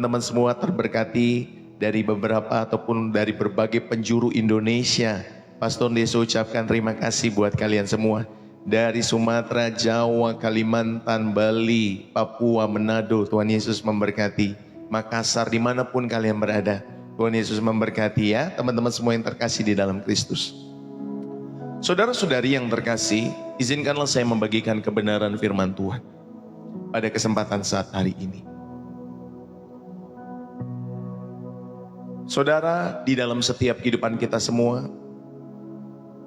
Teman semua terberkati dari beberapa ataupun dari berbagai penjuru Indonesia. Pastor Deso ucapkan terima kasih buat kalian semua. Dari Sumatera, Jawa, Kalimantan, Bali, Papua, Manado. Tuhan Yesus memberkati. Makassar, dimanapun kalian berada. Tuhan Yesus memberkati ya, teman-teman semua yang terkasih di dalam Kristus. Saudara-saudari yang terkasih, izinkanlah saya membagikan kebenaran firman Tuhan pada kesempatan saat hari ini. Saudara, di dalam setiap kehidupan kita semua,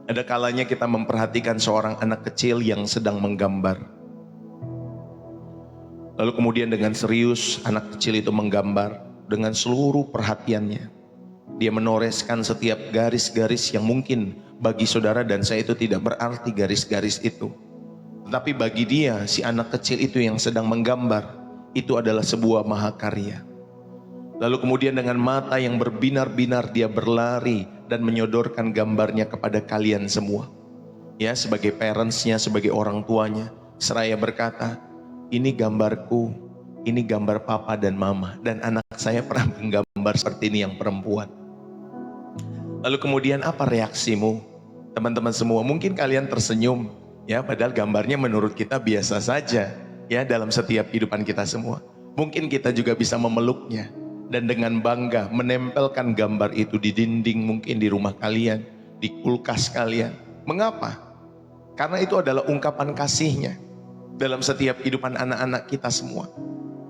ada kalanya kita memperhatikan seorang anak kecil yang sedang menggambar. Lalu kemudian dengan serius anak kecil itu menggambar dengan seluruh perhatiannya. Dia menoreskan setiap garis-garis yang mungkin bagi saudara dan saya itu tidak berarti garis-garis itu. Tetapi bagi dia, si anak kecil itu yang sedang menggambar, itu adalah sebuah mahakarya. Lalu kemudian dengan mata yang berbinar-binar dia berlari dan menyodorkan gambarnya kepada kalian semua. Ya, sebagai parentsnya, sebagai orang tuanya, seraya berkata, ini gambarku, ini gambar papa dan mama, dan anak saya pernah menggambar seperti ini yang perempuan. Lalu kemudian apa reaksimu? Teman-teman semua, mungkin kalian tersenyum, ya, padahal gambarnya menurut kita biasa saja, ya, dalam setiap kehidupan kita semua. Mungkin kita juga bisa memeluknya dan dengan bangga menempelkan gambar itu di dinding mungkin di rumah kalian, di kulkas kalian. Mengapa? Karena itu adalah ungkapan kasihnya dalam setiap kehidupan anak-anak kita semua.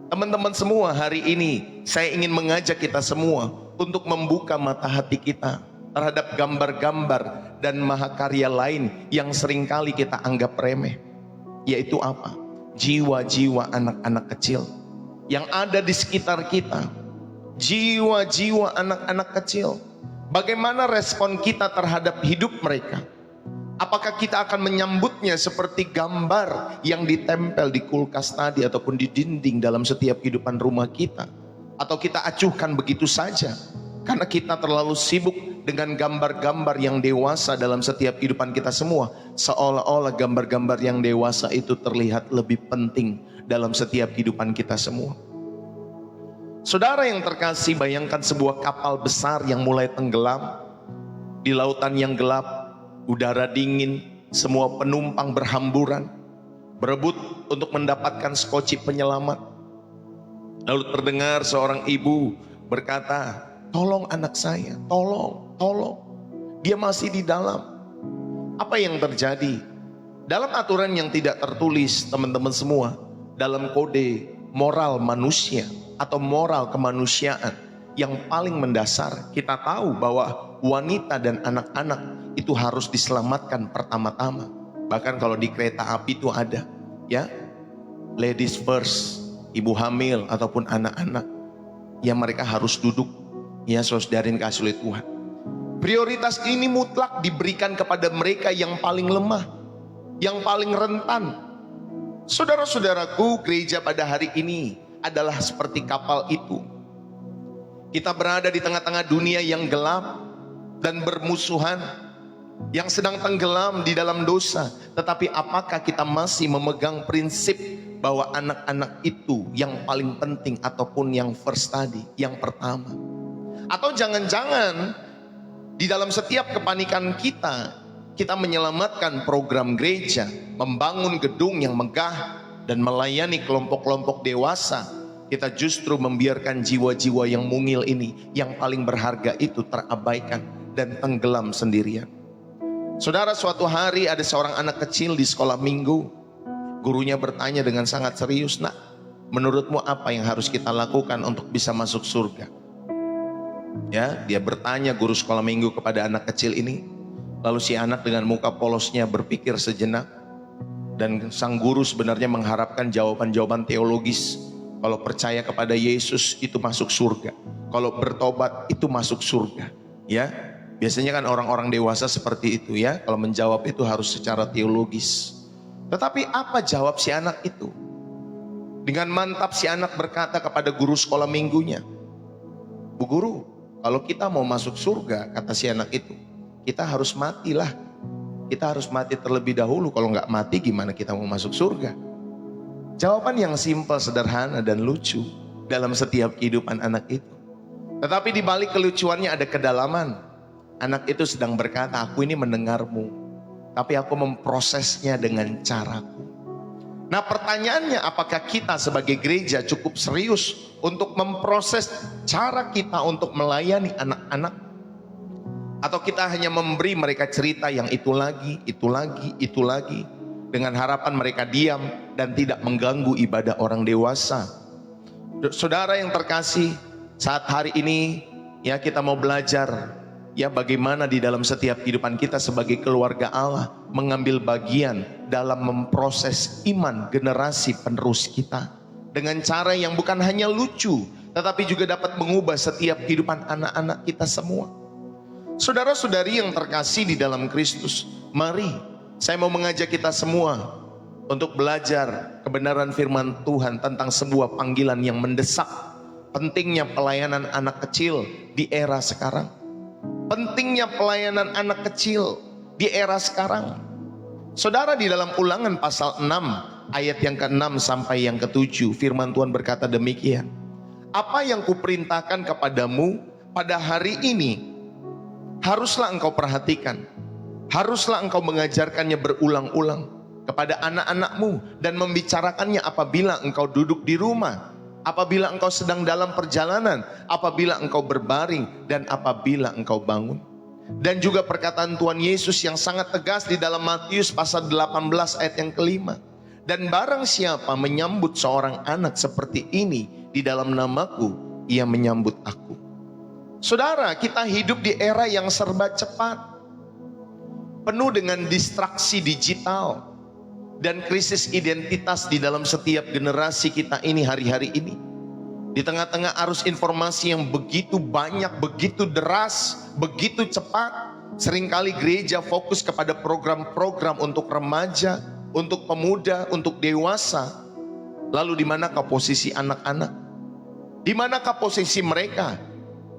Teman-teman semua, hari ini saya ingin mengajak kita semua untuk membuka mata hati kita terhadap gambar-gambar dan mahakarya lain yang seringkali kita anggap remeh. Yaitu apa? Jiwa-jiwa anak-anak kecil yang ada di sekitar kita. Jiwa-jiwa anak-anak kecil. Bagaimana respon kita terhadap hidup mereka? Apakah kita akan menyambutnya seperti gambar yang ditempel di kulkas tadi ataupun di dinding dalam setiap kehidupan rumah kita? Atau kita acuhkan begitu saja karena kita terlalu sibuk dengan gambar-gambar yang dewasa dalam setiap kehidupan kita semua, seolah-olah gambar-gambar yang dewasa itu terlihat lebih penting dalam setiap kehidupan kita semua. Saudara yang terkasih, bayangkan sebuah kapal besar yang mulai tenggelam di lautan yang gelap, udara dingin, semua penumpang berhamburan, berebut untuk mendapatkan skoci penyelamat. Lalu terdengar seorang ibu berkata, tolong anak saya, tolong, dia masih di dalam. Apa yang terjadi? Dalam aturan yang tidak tertulis, teman-teman semua, dalam kode moral manusia atau moral kemanusiaan yang paling mendasar, kita tahu bahwa wanita dan anak-anak itu harus diselamatkan pertama-tama. Bahkan kalau di kereta api itu ada, ya, ladies first, ibu hamil ataupun anak-anak, yang mereka harus duduk, ya, saudarain kasih oleh Tuhan. Prioritas ini mutlak diberikan kepada mereka yang paling lemah, yang paling rentan. Saudara-saudaraku, gereja pada hari ini adalah seperti kapal itu. Kita berada di tengah-tengah dunia yang gelap dan bermusuhan, yang sedang tenggelam di dalam dosa. Tetapi apakah kita masih memegang prinsip bahwa anak-anak itu yang paling penting ataupun yang first tadi, yang pertama? Atau jangan-jangan di dalam setiap kepanikan kita menyelamatkan program gereja, membangun gedung yang megah dan melayani kelompok-kelompok dewasa, kita justru membiarkan jiwa-jiwa yang mungil ini, yang paling berharga itu terabaikan dan tenggelam sendirian. Saudara, suatu hari ada seorang anak kecil di sekolah minggu. Gurunya bertanya dengan sangat serius, nak, menurutmu apa yang harus kita lakukan untuk bisa masuk surga? Ya, dia bertanya guru sekolah minggu kepada anak kecil ini. Lalu si anak dengan muka polosnya berpikir sejenak. Dan sang guru sebenarnya mengharapkan jawaban-jawaban teologis. Kalau percaya kepada Yesus itu masuk surga, kalau bertobat itu masuk surga. Ya, biasanya kan orang-orang dewasa seperti itu, ya. Kalau menjawab itu harus secara teologis. Tetapi apa jawab si anak itu? Dengan mantap si anak berkata kepada guru sekolah minggunya, Bu guru, kalau kita mau masuk surga, kata si anak itu, kita harus matilah. Kita harus mati terlebih dahulu, kalau nggak mati gimana kita mau masuk surga? Jawaban yang simpel, sederhana dan lucu. dalam setiap kehidupan anak itu. Tetapi di balik kelucuannya ada kedalaman. Anak itu sedang berkata, aku ini mendengarmu, tapi aku memprosesnya dengan caraku. Nah pertanyaannya, apakah kita sebagai gereja cukup serius untuk memproses cara kita untuk melayani anak-anak? Atau kita hanya memberi mereka cerita yang itu lagi, dengan harapan mereka diam dan tidak mengganggu ibadah orang dewasa? Saudara yang terkasih, saat hari ini ya kita mau belajar ya bagaimana di dalam setiap kehidupan kita sebagai keluarga Allah mengambil bagian dalam memproses iman generasi penerus kita dengan cara yang bukan hanya lucu tetapi juga dapat mengubah setiap kehidupan anak-anak kita semua. Saudara-saudari yang terkasih di dalam Kristus, mari saya mau mengajak kita semua untuk belajar kebenaran firman Tuhan tentang sebuah panggilan yang mendesak. Pentingnya pelayanan anak kecil di era sekarang. Pentingnya pelayanan anak kecil di era sekarang. Saudara, di dalam Ulangan pasal 6 ayat yang ke-6 sampai yang ke-7 firman Tuhan berkata demikian. Apa yang kuperintahkan kepadamu pada hari ini haruslah engkau perhatikan. Haruslah engkau mengajarkannya berulang-ulang kepada anak-anakmu dan membicarakannya apabila engkau duduk di rumah, apabila engkau sedang dalam perjalanan, apabila engkau berbaring, dan apabila engkau bangun. Dan juga perkataan Tuhan Yesus yang sangat tegas di dalam Matius pasal 18 ayat yang ke-5. Dan barang siapa menyambut seorang anak seperti ini di dalam namaku, ia menyambut aku. Saudara, kita hidup di era yang serba cepat, penuh dengan distraksi digital dan krisis identitas di dalam setiap generasi kita ini hari-hari ini. Di tengah-tengah arus informasi yang begitu banyak, begitu deras, begitu cepat, seringkali gereja fokus kepada program-program untuk remaja, untuk pemuda, untuk dewasa. Lalu di manakah posisi anak-anak? Di manakah posisi mereka?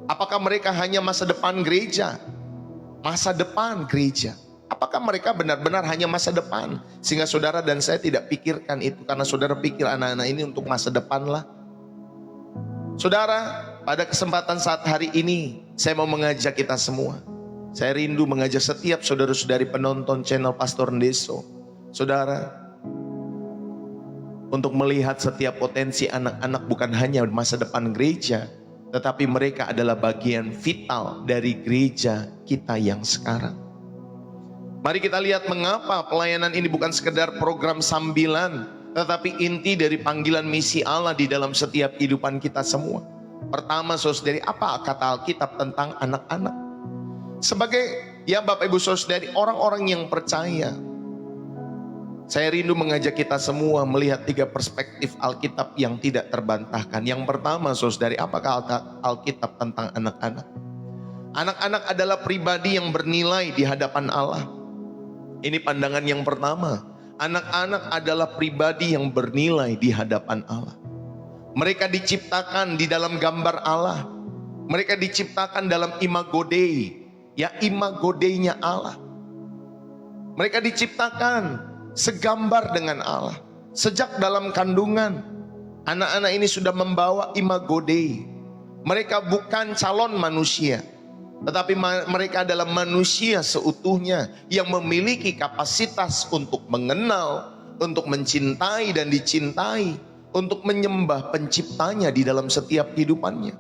Apakah mereka hanya masa depan gereja? Masa depan gereja. Apakah mereka benar-benar hanya masa depan? Sehingga saudara dan saya tidak pikirkan itu. Karena saudara pikir anak-anak ini untuk masa depan lah. Saudara, pada kesempatan saat hari ini saya mau mengajak kita semua. Saya rindu mengajak setiap saudara-saudari penonton channel Pastor Ndeso, saudara, untuk melihat setiap potensi anak-anak bukan hanya masa depan gereja, tetapi mereka adalah bagian vital dari gereja kita yang sekarang. Mari kita lihat mengapa pelayanan ini bukan sekedar program sambilan, tetapi inti dari panggilan misi Allah di dalam setiap kehidupan kita semua. Pertama, saudari, apa kata Alkitab tentang anak-anak? Sebagai ya Bapak Ibu Saudari, orang-orang yang percaya, saya rindu mengajak kita semua melihat 3 perspektif Alkitab yang tidak terbantahkan. Yang pertama, saudari, apakah Alkitab tentang anak-anak? Anak-anak adalah pribadi yang bernilai di hadapan Allah. Ini pandangan yang pertama. Anak-anak adalah pribadi yang bernilai di hadapan Allah. Mereka diciptakan di dalam gambar Allah. Mereka diciptakan dalam imago Dei, ya imago Dei-nya Allah. Mereka diciptakan segambar dengan Allah. Sejak dalam kandungan, anak-anak ini sudah membawa imago Dei. Mereka bukan calon manusia, tetapi mereka adalah manusia seutuhnya yang memiliki kapasitas untuk mengenal, untuk mencintai dan dicintai, untuk menyembah penciptanya di dalam setiap kehidupannya.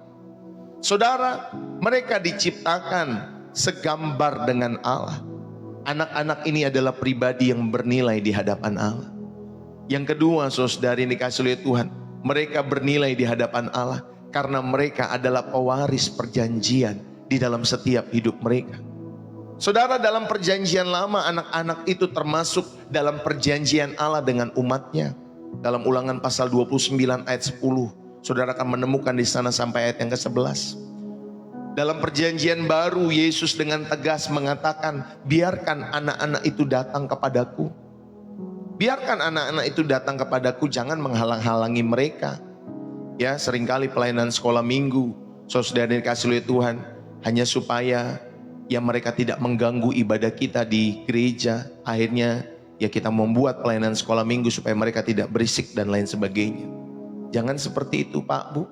Saudara, mereka diciptakan segambar dengan Allah. Anak-anak ini adalah pribadi yang bernilai di hadapan Allah. Yang kedua, saudari dikasih oleh Tuhan, mereka bernilai di hadapan Allah karena mereka adalah pewaris perjanjian di dalam setiap hidup mereka. Saudara, dalam perjanjian lama anak-anak itu termasuk dalam perjanjian Allah dengan umatnya. Dalam Ulangan pasal 29 ayat 10, saudara akan menemukan di sana sampai ayat yang ke-11. Dalam perjanjian baru, Yesus dengan tegas mengatakan, biarkan anak-anak itu datang kepadaku. Biarkan anak-anak itu datang kepadaku, jangan menghalang-halangi mereka. Ya, seringkali pelayanan sekolah minggu, saudara dikasih oleh Tuhan, hanya supaya ya mereka tidak mengganggu ibadah kita di gereja. Akhirnya ya kita membuat pelayanan sekolah minggu supaya mereka tidak berisik dan lain sebagainya. Jangan seperti itu Pak Bu.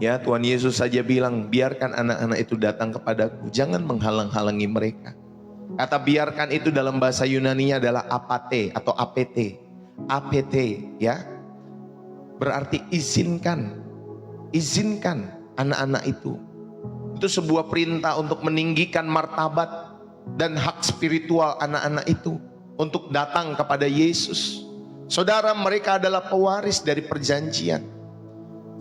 Ya, Tuhan Yesus saja bilang, biarkan anak-anak itu datang kepadaku, jangan menghalang-halangi mereka. Kata biarkan itu dalam bahasa Yunani adalah apate atau apt. Apt, ya. Berarti izinkan. Izinkan anak-anak itu. Itu sebuah perintah untuk meninggikan martabat dan hak spiritual anak-anak itu untuk datang kepada Yesus. Saudara, mereka adalah pewaris dari perjanjian.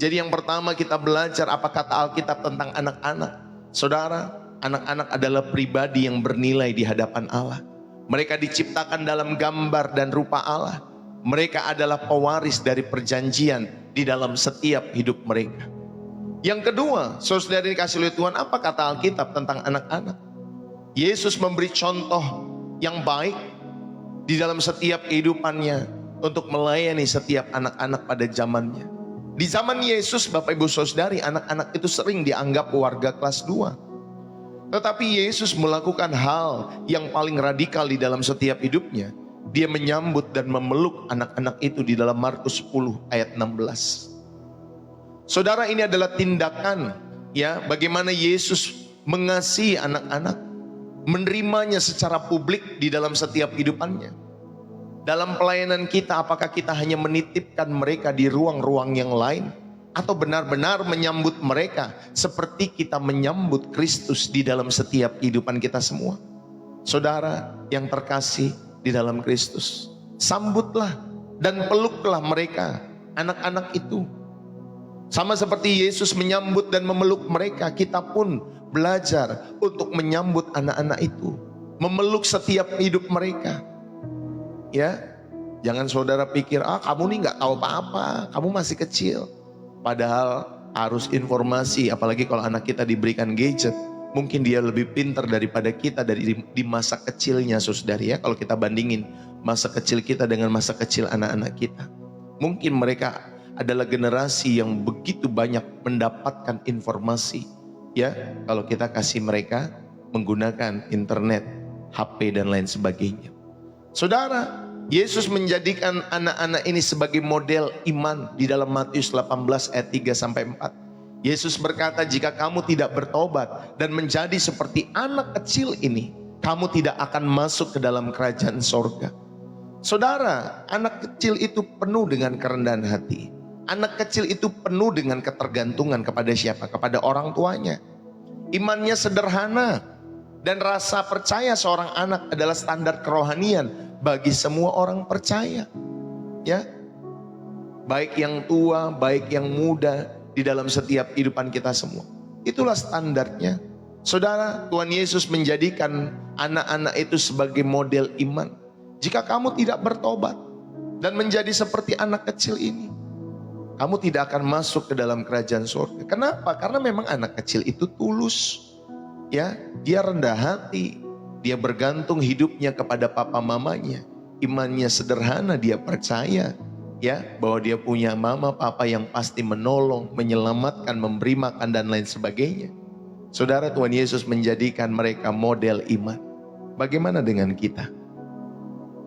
Jadi yang pertama kita belajar apa kata Alkitab tentang anak-anak. Saudara, anak-anak adalah pribadi yang bernilai di hadapan Allah. Mereka diciptakan dalam gambar dan rupa Allah. Mereka adalah pewaris dari perjanjian di dalam setiap hidup mereka. Yang kedua, saudara dikasih oleh Tuhan, apa kata Alkitab tentang anak-anak? Yesus memberi contoh yang baik di dalam setiap kehidupannya untuk melayani setiap anak-anak pada zamannya. Di zaman Yesus, Bapak Ibu Saudari, anak-anak itu sering dianggap warga kelas 2. Tetapi Yesus melakukan hal yang paling radikal di dalam setiap hidupnya. Dia menyambut dan memeluk anak-anak itu di dalam Markus 10 ayat 16. Saudara, ini adalah tindakan ya bagaimana Yesus mengasihi anak-anak, menerimanya secara publik di dalam setiap kehidupannya. Dalam pelayanan kita, apakah kita hanya menitipkan mereka di ruang-ruang yang lain, atau benar-benar menyambut mereka seperti kita menyambut Kristus di dalam setiap kehidupan kita semua? Saudara yang terkasih di dalam Kristus, sambutlah dan peluklah mereka, anak-anak itu. Sama seperti Yesus menyambut dan memeluk mereka, kita pun belajar untuk menyambut anak-anak itu, memeluk setiap hidup mereka. Ya, jangan saudara pikir, kamu nih nggak tahu apa-apa, kamu masih kecil. Padahal arus informasi, apalagi kalau anak kita diberikan gadget, mungkin dia lebih pintar daripada kita di masa kecilnya, saudari ya. Kalau kita bandingin masa kecil kita dengan masa kecil anak-anak kita, mungkin mereka adalah generasi yang begitu banyak mendapatkan informasi. Ya, kalau kita kasih mereka menggunakan internet, HP dan lain sebagainya. Saudara, Yesus menjadikan anak-anak ini sebagai model iman di dalam Matius 18 ayat 3-4. Yesus berkata, jika kamu tidak bertobat dan menjadi seperti anak kecil ini, kamu tidak akan masuk ke dalam kerajaan sorga. Saudara, anak kecil itu penuh dengan kerendahan hati. Anak kecil itu penuh dengan ketergantungan kepada siapa? Kepada orang tuanya. Imannya sederhana. Dan rasa percaya seorang anak adalah standar kerohanian bagi semua orang percaya. Ya, baik yang tua, baik yang muda, di dalam setiap kehidupan kita semua. Itulah standarnya. Saudara, Tuhan Yesus menjadikan anak-anak itu sebagai model iman. Jika kamu tidak bertobat dan menjadi seperti anak kecil ini, kamu tidak akan masuk ke dalam kerajaan surga. Kenapa? Karena memang anak kecil itu tulus. Ya, dia rendah hati, dia bergantung hidupnya kepada papa mamanya. Imannya sederhana, dia percaya ya bahwa dia punya mama papa yang pasti menolong, menyelamatkan, memberi makan dan lain sebagainya. Saudara, Tuhan Yesus menjadikan mereka model iman. Bagaimana dengan kita?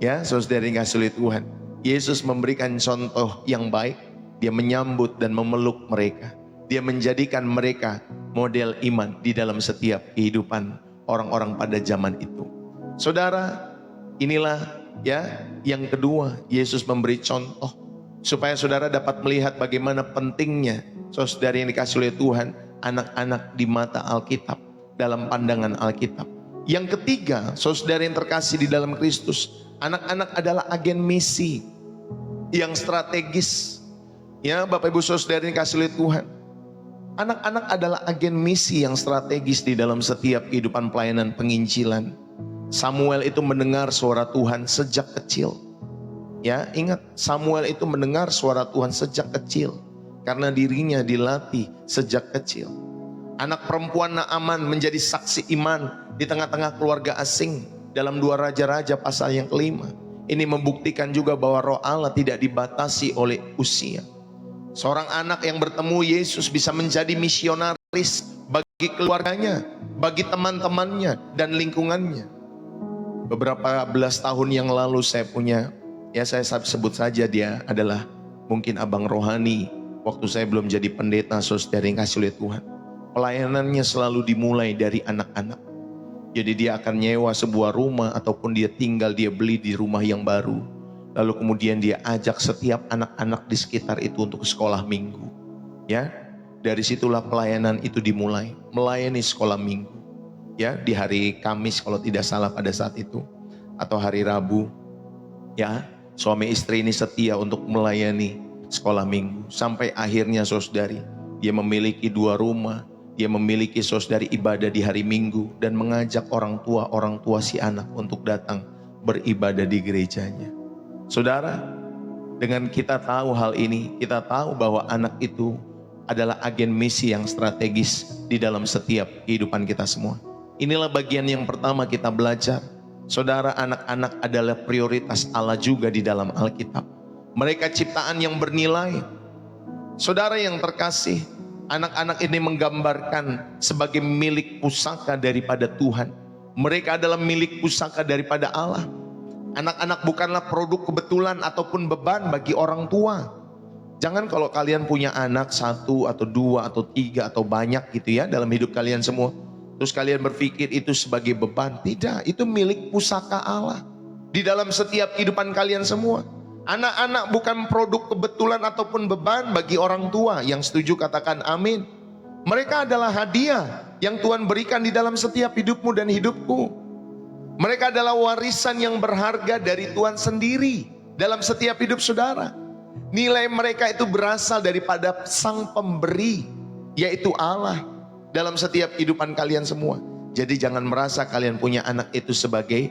Ya, saudara yang kasih oleh Tuhan, Yesus memberikan contoh yang baik. Dia menyambut dan memeluk mereka. Dia menjadikan mereka model iman di dalam setiap kehidupan orang-orang pada zaman itu. Saudara, inilah ya yang kedua, Yesus memberi contoh supaya saudara dapat melihat bagaimana pentingnya saudara yang dikasih oleh Tuhan, anak-anak di mata Alkitab, dalam pandangan Alkitab. Yang ketiga, saudara yang terkasih di dalam Kristus, anak-anak adalah agen misi yang strategis. Ya, Bapak Ibu saudara yang dikasih oleh Tuhan, anak-anak adalah agen misi yang strategis di dalam setiap kehidupan pelayanan penginjilan. Samuel itu mendengar suara Tuhan sejak kecil. Ya, ingat, Samuel itu mendengar suara Tuhan sejak kecil karena dirinya dilatih sejak kecil. Anak perempuan Naaman menjadi saksi iman di tengah-tengah keluarga asing dalam 2 Raja-Raja pasal yang ke-5. Ini membuktikan juga bahwa roh Allah tidak dibatasi oleh usia. Seorang anak yang bertemu Yesus bisa menjadi misionaris bagi keluarganya, bagi teman-temannya dan lingkungannya. Beberapa belas tahun yang lalu saya punya, ya saya sebut saja dia adalah mungkin abang rohani waktu saya belum jadi pendeta, saudara yang kasih oleh Tuhan. Pelayanannya selalu dimulai dari anak-anak. Jadi dia akan nyewa sebuah rumah ataupun dia tinggal, dia beli di rumah yang baru. Lalu kemudian dia ajak setiap anak-anak di sekitar itu untuk ke sekolah minggu. Ya, dari situlah pelayanan itu dimulai, melayani sekolah minggu. Ya, di hari Kamis kalau tidak salah pada saat itu, atau hari Rabu. Ya, suami istri ini setia untuk melayani sekolah minggu. Sampai akhirnya saudari, dia memiliki 2 rumah. Dia memiliki saudari ibadah di hari Minggu dan mengajak orang tua si anak untuk datang beribadah di gerejanya. Saudara, dengan kita tahu hal ini, kita tahu bahwa anak itu adalah agen misi yang strategis di dalam setiap kehidupan kita semua. Inilah bagian yang pertama kita belajar. Saudara, anak-anak adalah prioritas Allah juga di dalam Alkitab. Mereka ciptaan yang bernilai. Saudara yang terkasih, anak-anak ini menggambarkan sebagai milik pusaka daripada Tuhan. Mereka adalah milik pusaka daripada Allah. Anak-anak bukanlah produk kebetulan ataupun beban bagi orang tua. Jangan kalau kalian punya anak 1 atau 2 atau 3 atau banyak gitu ya dalam hidup kalian semua, terus kalian berpikir itu sebagai beban. Tidak, itu milik pusaka Allah di dalam setiap kehidupan kalian semua. Anak-anak bukan produk kebetulan ataupun beban bagi orang tua. Yang setuju katakan amin. Mereka adalah hadiah yang Tuhan berikan di dalam setiap hidupmu dan hidupku. Mereka adalah warisan yang berharga dari Tuhan sendiri dalam setiap hidup saudara. Nilai mereka itu berasal daripada Sang Pemberi, yaitu Allah, dalam setiap kehidupan kalian semua. Jadi jangan merasa kalian punya anak itu sebagai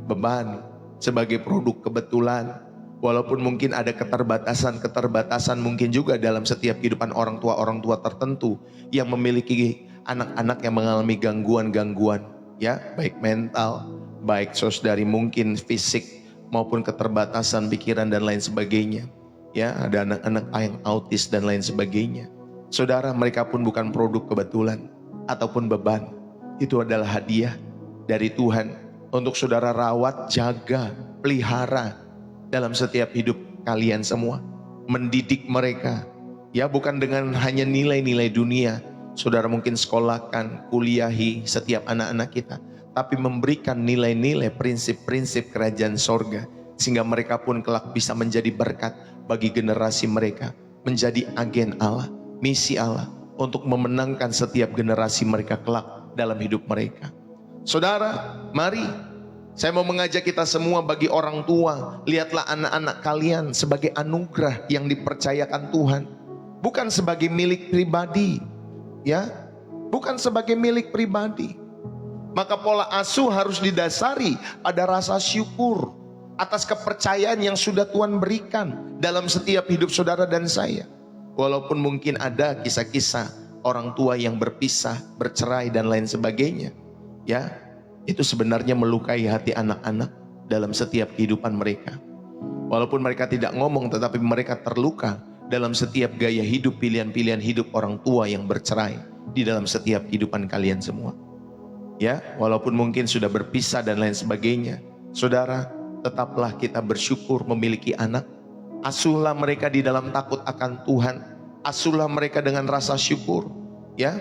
beban, sebagai produk kebetulan. Walaupun mungkin ada keterbatasan mungkin juga dalam setiap kehidupan orang tua tertentu yang memiliki anak-anak yang mengalami gangguan-gangguan, ya, baik mental, baik saudari mungkin fisik maupun keterbatasan pikiran dan lain sebagainya. Ya, ada anak-anak yang autis dan lain sebagainya. Saudara, mereka pun bukan produk kebetulan ataupun beban. Itu adalah hadiah dari Tuhan untuk saudara rawat, jaga, pelihara dalam setiap hidup kalian semua. Mendidik mereka, ya, bukan dengan hanya nilai-nilai dunia. Saudara mungkin sekolahkan, kuliahi setiap anak-anak kita, tapi memberikan nilai-nilai, prinsip-prinsip kerajaan sorga, sehingga mereka pun kelak bisa menjadi berkat bagi generasi mereka, menjadi agen Allah, misi Allah untuk memenangkan setiap generasi mereka kelak dalam hidup mereka. Saudara, mari saya mau mengajak kita semua bagi orang tua, lihatlah anak-anak kalian sebagai anugerah yang dipercayakan Tuhan, bukan sebagai milik pribadi, ya, bukan sebagai milik pribadi. Maka pola asuh harus didasari pada rasa syukur atas kepercayaan yang sudah Tuhan berikan dalam setiap hidup saudara dan saya. Walaupun mungkin ada kisah-kisah orang tua yang berpisah, bercerai dan lain sebagainya, ya, itu sebenarnya melukai hati anak-anak dalam setiap kehidupan mereka. Walaupun mereka tidak ngomong, tetapi mereka terluka dalam setiap gaya hidup, pilihan-pilihan hidup orang tua yang bercerai di dalam setiap kehidupan kalian semua. Ya, walaupun mungkin sudah berpisah dan lain sebagainya, saudara, tetaplah kita bersyukur memiliki anak. Asuhlah mereka di dalam takut akan Tuhan. Asuhlah mereka dengan rasa syukur, ya.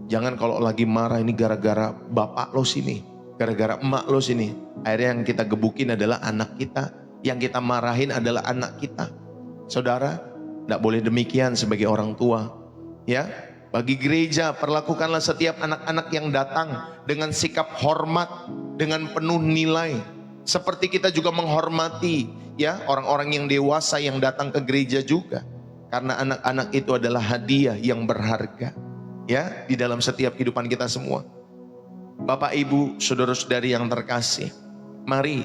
Jangan kalau lagi marah ini gara-gara bapak lo sini, gara-gara emak lo sini. Akhirnya yang kita gebukin adalah anak kita, yang kita marahin adalah anak kita. Saudara, tidak boleh demikian sebagai orang tua. Ya, bagi gereja perlakukanlah setiap anak-anak yang datang dengan sikap hormat, dengan penuh nilai. Seperti kita juga menghormati, ya, orang-orang yang dewasa yang datang ke gereja juga. Karena anak-anak itu adalah hadiah yang berharga, ya, di dalam setiap kehidupan kita semua. Bapak, Ibu, saudara-saudari yang terkasih, mari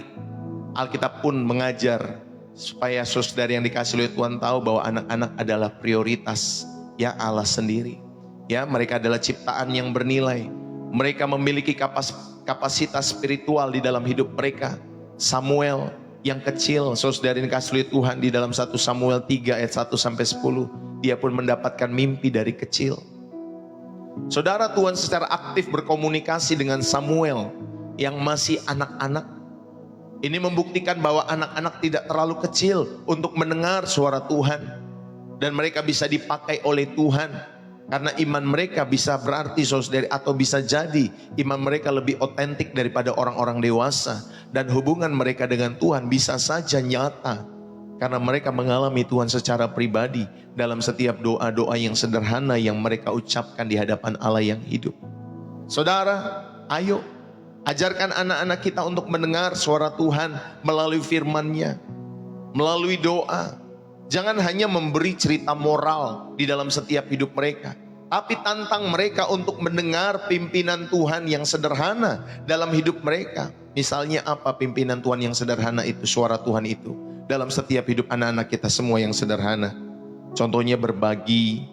Alkitab pun mengajar supaya saudari yang dikasih oleh Tuhan tahu bahwa anak-anak adalah prioritas, ya, Allah sendiri. Ya, mereka adalah ciptaan yang bernilai. Mereka memiliki kapasitas spiritual di dalam hidup mereka. Samuel yang kecil, saudari yang dikasih oleh Tuhan, di dalam 1 Samuel 3 ayat 1-10, dia pun mendapatkan mimpi dari kecil. Saudara, Tuhan secara aktif berkomunikasi dengan Samuel yang masih anak-anak. Ini membuktikan bahwa anak-anak tidak terlalu kecil untuk mendengar suara Tuhan. dan mereka bisa dipakai oleh Tuhan. Karena iman mereka bisa berarti saudari, atau bisa jadi iman mereka lebih otentik daripada orang-orang dewasa. Dan hubungan mereka dengan Tuhan bisa saja nyata, karena mereka mengalami Tuhan secara pribadi dalam setiap doa-doa yang sederhana yang mereka ucapkan di hadapan Allah yang hidup. Saudara, ayo ajarkan anak-anak kita untuk mendengar suara Tuhan melalui firman-Nya, melalui doa. Jangan hanya memberi cerita moral di dalam setiap hidup mereka, tapi tantang mereka untuk mendengar pimpinan Tuhan yang sederhana dalam hidup mereka. Misalnya apa pimpinan Tuhan yang sederhana itu, suara Tuhan itu dalam setiap hidup anak-anak kita semua yang sederhana. Contohnya berbagi,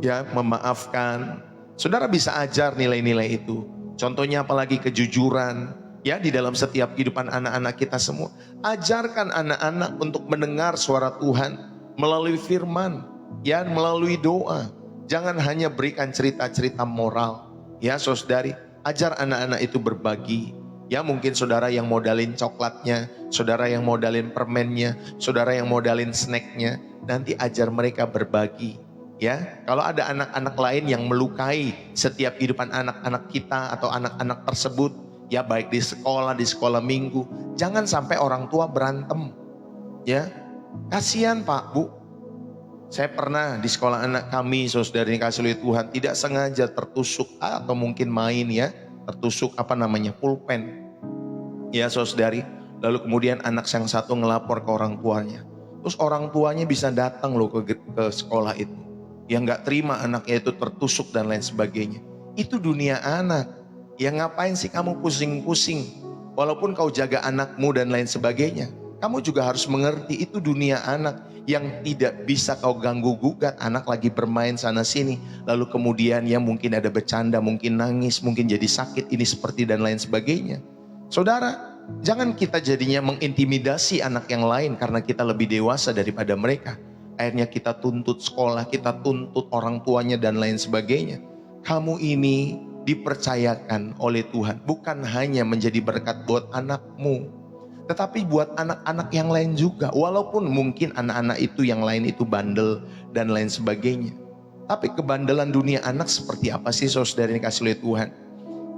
ya, memaafkan. Saudara bisa ajar nilai-nilai itu. Contohnya apalagi kejujuran, ya, di dalam setiap kehidupan anak-anak kita semua. Ajarkan anak-anak untuk mendengar suara Tuhan melalui firman, ya, melalui doa. Jangan hanya berikan cerita-cerita moral, ya saudari. Ajar anak-anak itu berbagi. Ya, mungkin saudara yang modalin coklatnya, saudara yang modalin permennya, saudara yang modalin snacknya. Nanti ajar mereka berbagi. Ya, kalau ada anak-anak lain yang melukai setiap kehidupan anak-anak kita atau anak-anak tersebut, ya baik di sekolah minggu, jangan sampai orang tua berantem. Ya, kasihan Pak, Bu. Saya pernah di sekolah anak kami, saudari kasih oleh Tuhan, tidak sengaja tertusuk atau mungkin main, ya, tertusuk pulpen. Ya saudari, lalu kemudian anak yang satu ngelapor ke orang tuanya. Terus orang tuanya bisa datang loh ke sekolah itu. Yang gak terima anaknya itu tertusuk dan lain sebagainya. Itu dunia anak. Ya ngapain sih kamu pusing-pusing? Walaupun kau jaga anakmu dan lain sebagainya, kamu juga harus mengerti itu dunia anak yang tidak bisa kau ganggu gugat. Anak lagi bermain sana sini, lalu kemudian ya mungkin ada bercanda, mungkin nangis, mungkin jadi sakit ini seperti dan lain sebagainya. Saudara, jangan kita jadinya mengintimidasi anak yang lain karena kita lebih dewasa daripada mereka. Akhirnya kita tuntut sekolah, kita tuntut orang tuanya dan lain sebagainya. Kamu ini dipercayakan oleh Tuhan bukan hanya menjadi berkat buat anakmu, tetapi buat anak-anak yang lain juga. Walaupun mungkin anak-anak itu yang lain itu bandel dan lain sebagainya. Tapi kebandelan dunia anak seperti apa sih saudara yang kasih oleh Tuhan?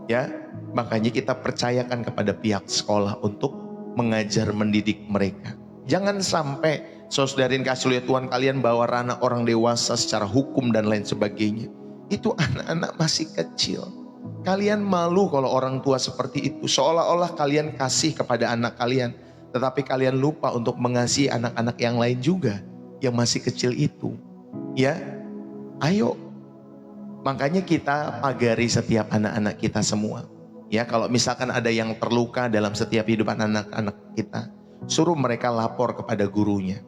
Ya, makanya kita percayakan kepada pihak sekolah untuk mengajar mendidik mereka. Jangan sampai saudara yang kasih oleh Tuhan kalian bawa ranah orang dewasa secara hukum dan lain sebagainya. Itu anak-anak masih kecil. Kalian malu kalau orang tua seperti itu. Seolah-olah kalian kasih kepada anak kalian, tetapi kalian lupa untuk mengasihi anak-anak yang lain juga yang masih kecil itu. Ya, ayo. Makanya kita pagari setiap anak-anak kita semua. Ya, kalau misalkan ada yang terluka dalam setiap hidupan anak-anak kita, suruh mereka lapor kepada gurunya.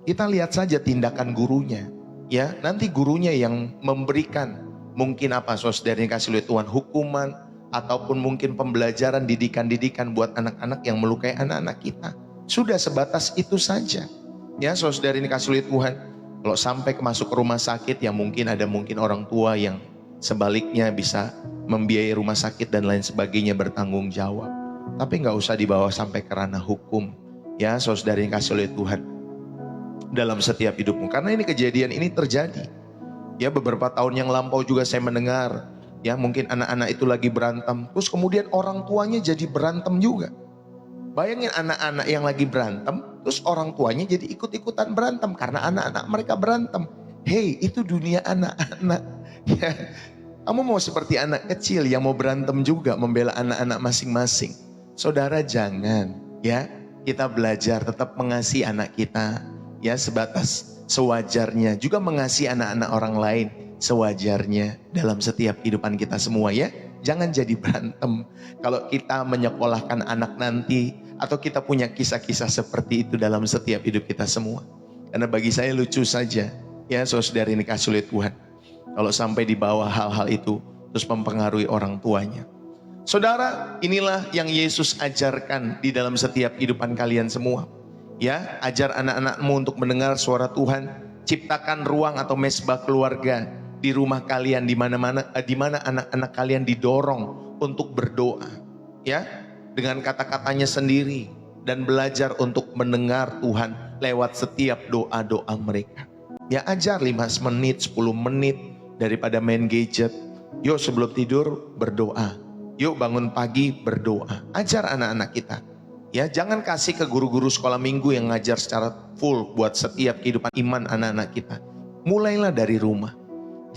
Kita lihat saja tindakan gurunya. Ya, nanti gurunya yang memberikan mungkin saudara yang kasih oleh Tuhan, hukuman ataupun mungkin pembelajaran didikan-didikan buat anak-anak yang melukai anak-anak kita. Sudah sebatas itu saja. Ya, saudara yang kasih oleh Tuhan, kalau sampai masuk ke rumah sakit yang mungkin orang tua yang sebaliknya bisa membiayai rumah sakit dan lain sebagainya, bertanggung jawab. Tapi nggak usah dibawa sampai ke ranah hukum. Ya, saudara yang kasih oleh Tuhan, dalam setiap hidupmu. Karena ini kejadian ini terjadi. Ya, beberapa tahun yang lampau juga saya mendengar, ya mungkin anak-anak itu lagi berantem, terus kemudian orang tuanya jadi berantem juga. Bayangin anak-anak yang lagi berantem, terus orang tuanya jadi ikut-ikutan berantem karena anak-anak mereka berantem. Hei, itu dunia anak-anak. Ya, kamu mau seperti anak kecil yang mau berantem juga membela anak-anak masing-masing. Saudara jangan, ya, kita belajar tetap mengasihi anak kita. Ya, sebatas sewajarnya, juga mengasihi anak-anak orang lain sewajarnya dalam setiap kehidupan kita semua, ya. Jangan jadi berantem. Kalau kita menyekolahkan anak nanti, atau kita punya kisah-kisah seperti itu dalam setiap hidup kita semua. Karena bagi saya lucu saja, ya saudara ini kasih oleh Tuhan, kalau sampai di bawah hal-hal itu terus mempengaruhi orang tuanya. Saudara, inilah yang Yesus ajarkan di dalam setiap kehidupan kalian semua. Ya, ajar anak-anakmu untuk mendengar suara Tuhan. Ciptakan ruang atau mesbah keluarga di rumah kalian, di mana anak-anak kalian didorong untuk berdoa. Ya, dengan kata-katanya sendiri, dan belajar untuk mendengar Tuhan lewat setiap doa-doa mereka. Ya ajar 5 menit, 10 menit daripada main gadget. Yuk sebelum tidur berdoa. Yuk bangun pagi berdoa. Ajar anak-anak kita. Ya, jangan kasih ke guru-guru sekolah minggu yang ngajar secara full buat setiap kehidupan iman anak-anak kita. Mulailah dari rumah.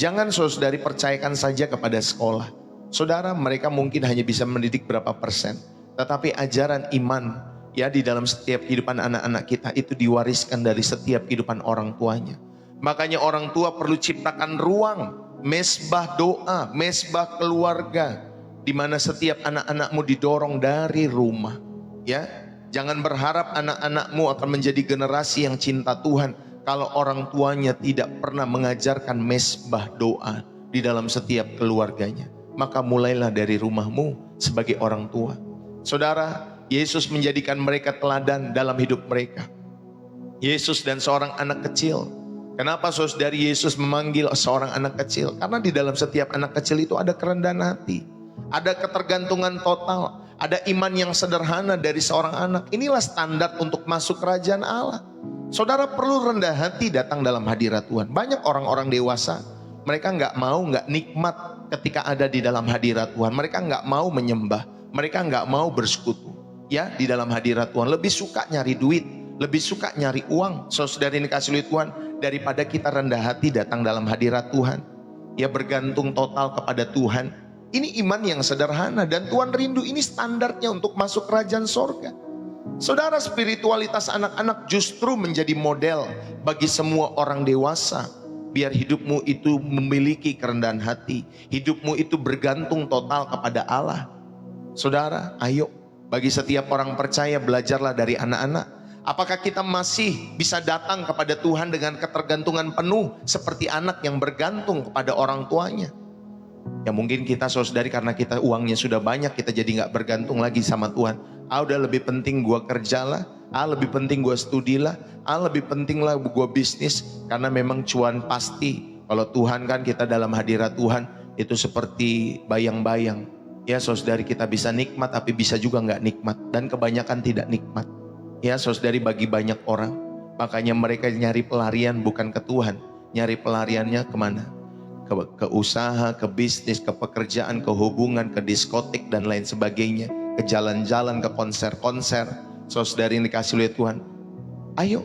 Jangan saudari percayakan saja kepada sekolah. Saudara, mereka mungkin hanya bisa mendidik berapa persen. Tetapi ajaran iman ya di dalam setiap kehidupan anak-anak kita itu diwariskan dari setiap kehidupan orang tuanya. Makanya orang tua perlu ciptakan ruang, mesbah doa, mesbah keluarga, di mana setiap anak-anakmu didorong dari rumah. Ya, jangan berharap anak-anakmu akan menjadi generasi yang cinta Tuhan kalau orang tuanya tidak pernah mengajarkan mesbah doa di dalam setiap keluarganya. Maka mulailah dari rumahmu sebagai orang tua. Saudara, Yesus menjadikan mereka teladan dalam hidup mereka. Yesus dan seorang anak kecil. Kenapa saudari Yesus memanggil seorang anak kecil? Karena di dalam setiap anak kecil itu ada kerendahan hati, ada ketergantungan total, ada iman yang sederhana dari seorang anak. Inilah standar untuk masuk kerajaan Allah. Saudara perlu rendah hati datang dalam hadirat Tuhan. Banyak orang-orang dewasa, mereka nggak mau, nggak nikmat ketika ada di dalam hadirat Tuhan. Mereka nggak mau menyembah, mereka nggak mau bersekutu ya di dalam hadirat Tuhan. Lebih suka nyari duit, lebih suka nyari uang. Saudara ini kasih oleh Tuhan, daripada kita rendah hati datang dalam hadirat Tuhan. Ya bergantung total kepada Tuhan. Ini iman yang sederhana dan Tuhan rindu, ini standarnya untuk masuk kerajaan sorga. Saudara, spiritualitas anak-anak justru menjadi model bagi semua orang dewasa. Biar hidupmu itu memiliki kerendahan hati, hidupmu itu bergantung total kepada Allah. Saudara, ayo bagi setiap orang percaya belajarlah dari anak-anak. Apakah kita masih bisa datang kepada Tuhan dengan ketergantungan penuh seperti anak yang bergantung kepada orang tuanya? Ya mungkin kita saudari karena kita uangnya sudah banyak, kita jadi gak bergantung lagi sama Tuhan. Udah lebih penting gua kerjalah, lebih penting gua studilah, lebih penting lah gua bisnis. Karena memang cuan pasti. Kalau Tuhan kan kita dalam hadirat Tuhan itu seperti bayang-bayang. Ya saudari, kita bisa nikmat tapi bisa juga gak nikmat. Dan kebanyakan tidak nikmat. Ya saudari, bagi banyak orang, makanya mereka nyari pelarian bukan ke Tuhan, nyari pelariannya kemana? Ke usaha, ke bisnis, ke pekerjaan, ke hubungan, ke diskotik dan lain sebagainya, ke jalan-jalan, ke konser-konser. Saudari yang dikasih oleh Tuhan, ayo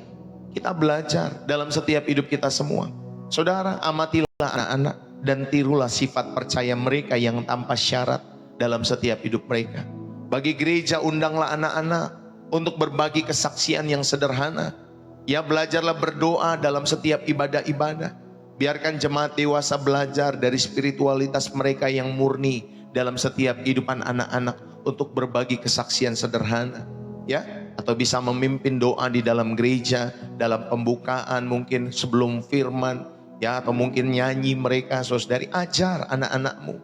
kita belajar dalam setiap hidup kita semua. Saudara, amatilah anak-anak dan tirulah sifat percaya mereka yang tanpa syarat dalam setiap hidup mereka. Bagi gereja, undanglah anak-anak untuk berbagi kesaksian yang sederhana. Ya, belajarlah berdoa dalam setiap ibadah-ibadah. Biarkan jemaat dewasa belajar dari spiritualitas mereka yang murni dalam setiap kehidupan anak-anak untuk berbagi kesaksian sederhana. Ya, atau bisa memimpin doa di dalam gereja, dalam pembukaan mungkin sebelum firman, ya, atau mungkin nyanyi mereka. Saudari, ajar anak-anakmu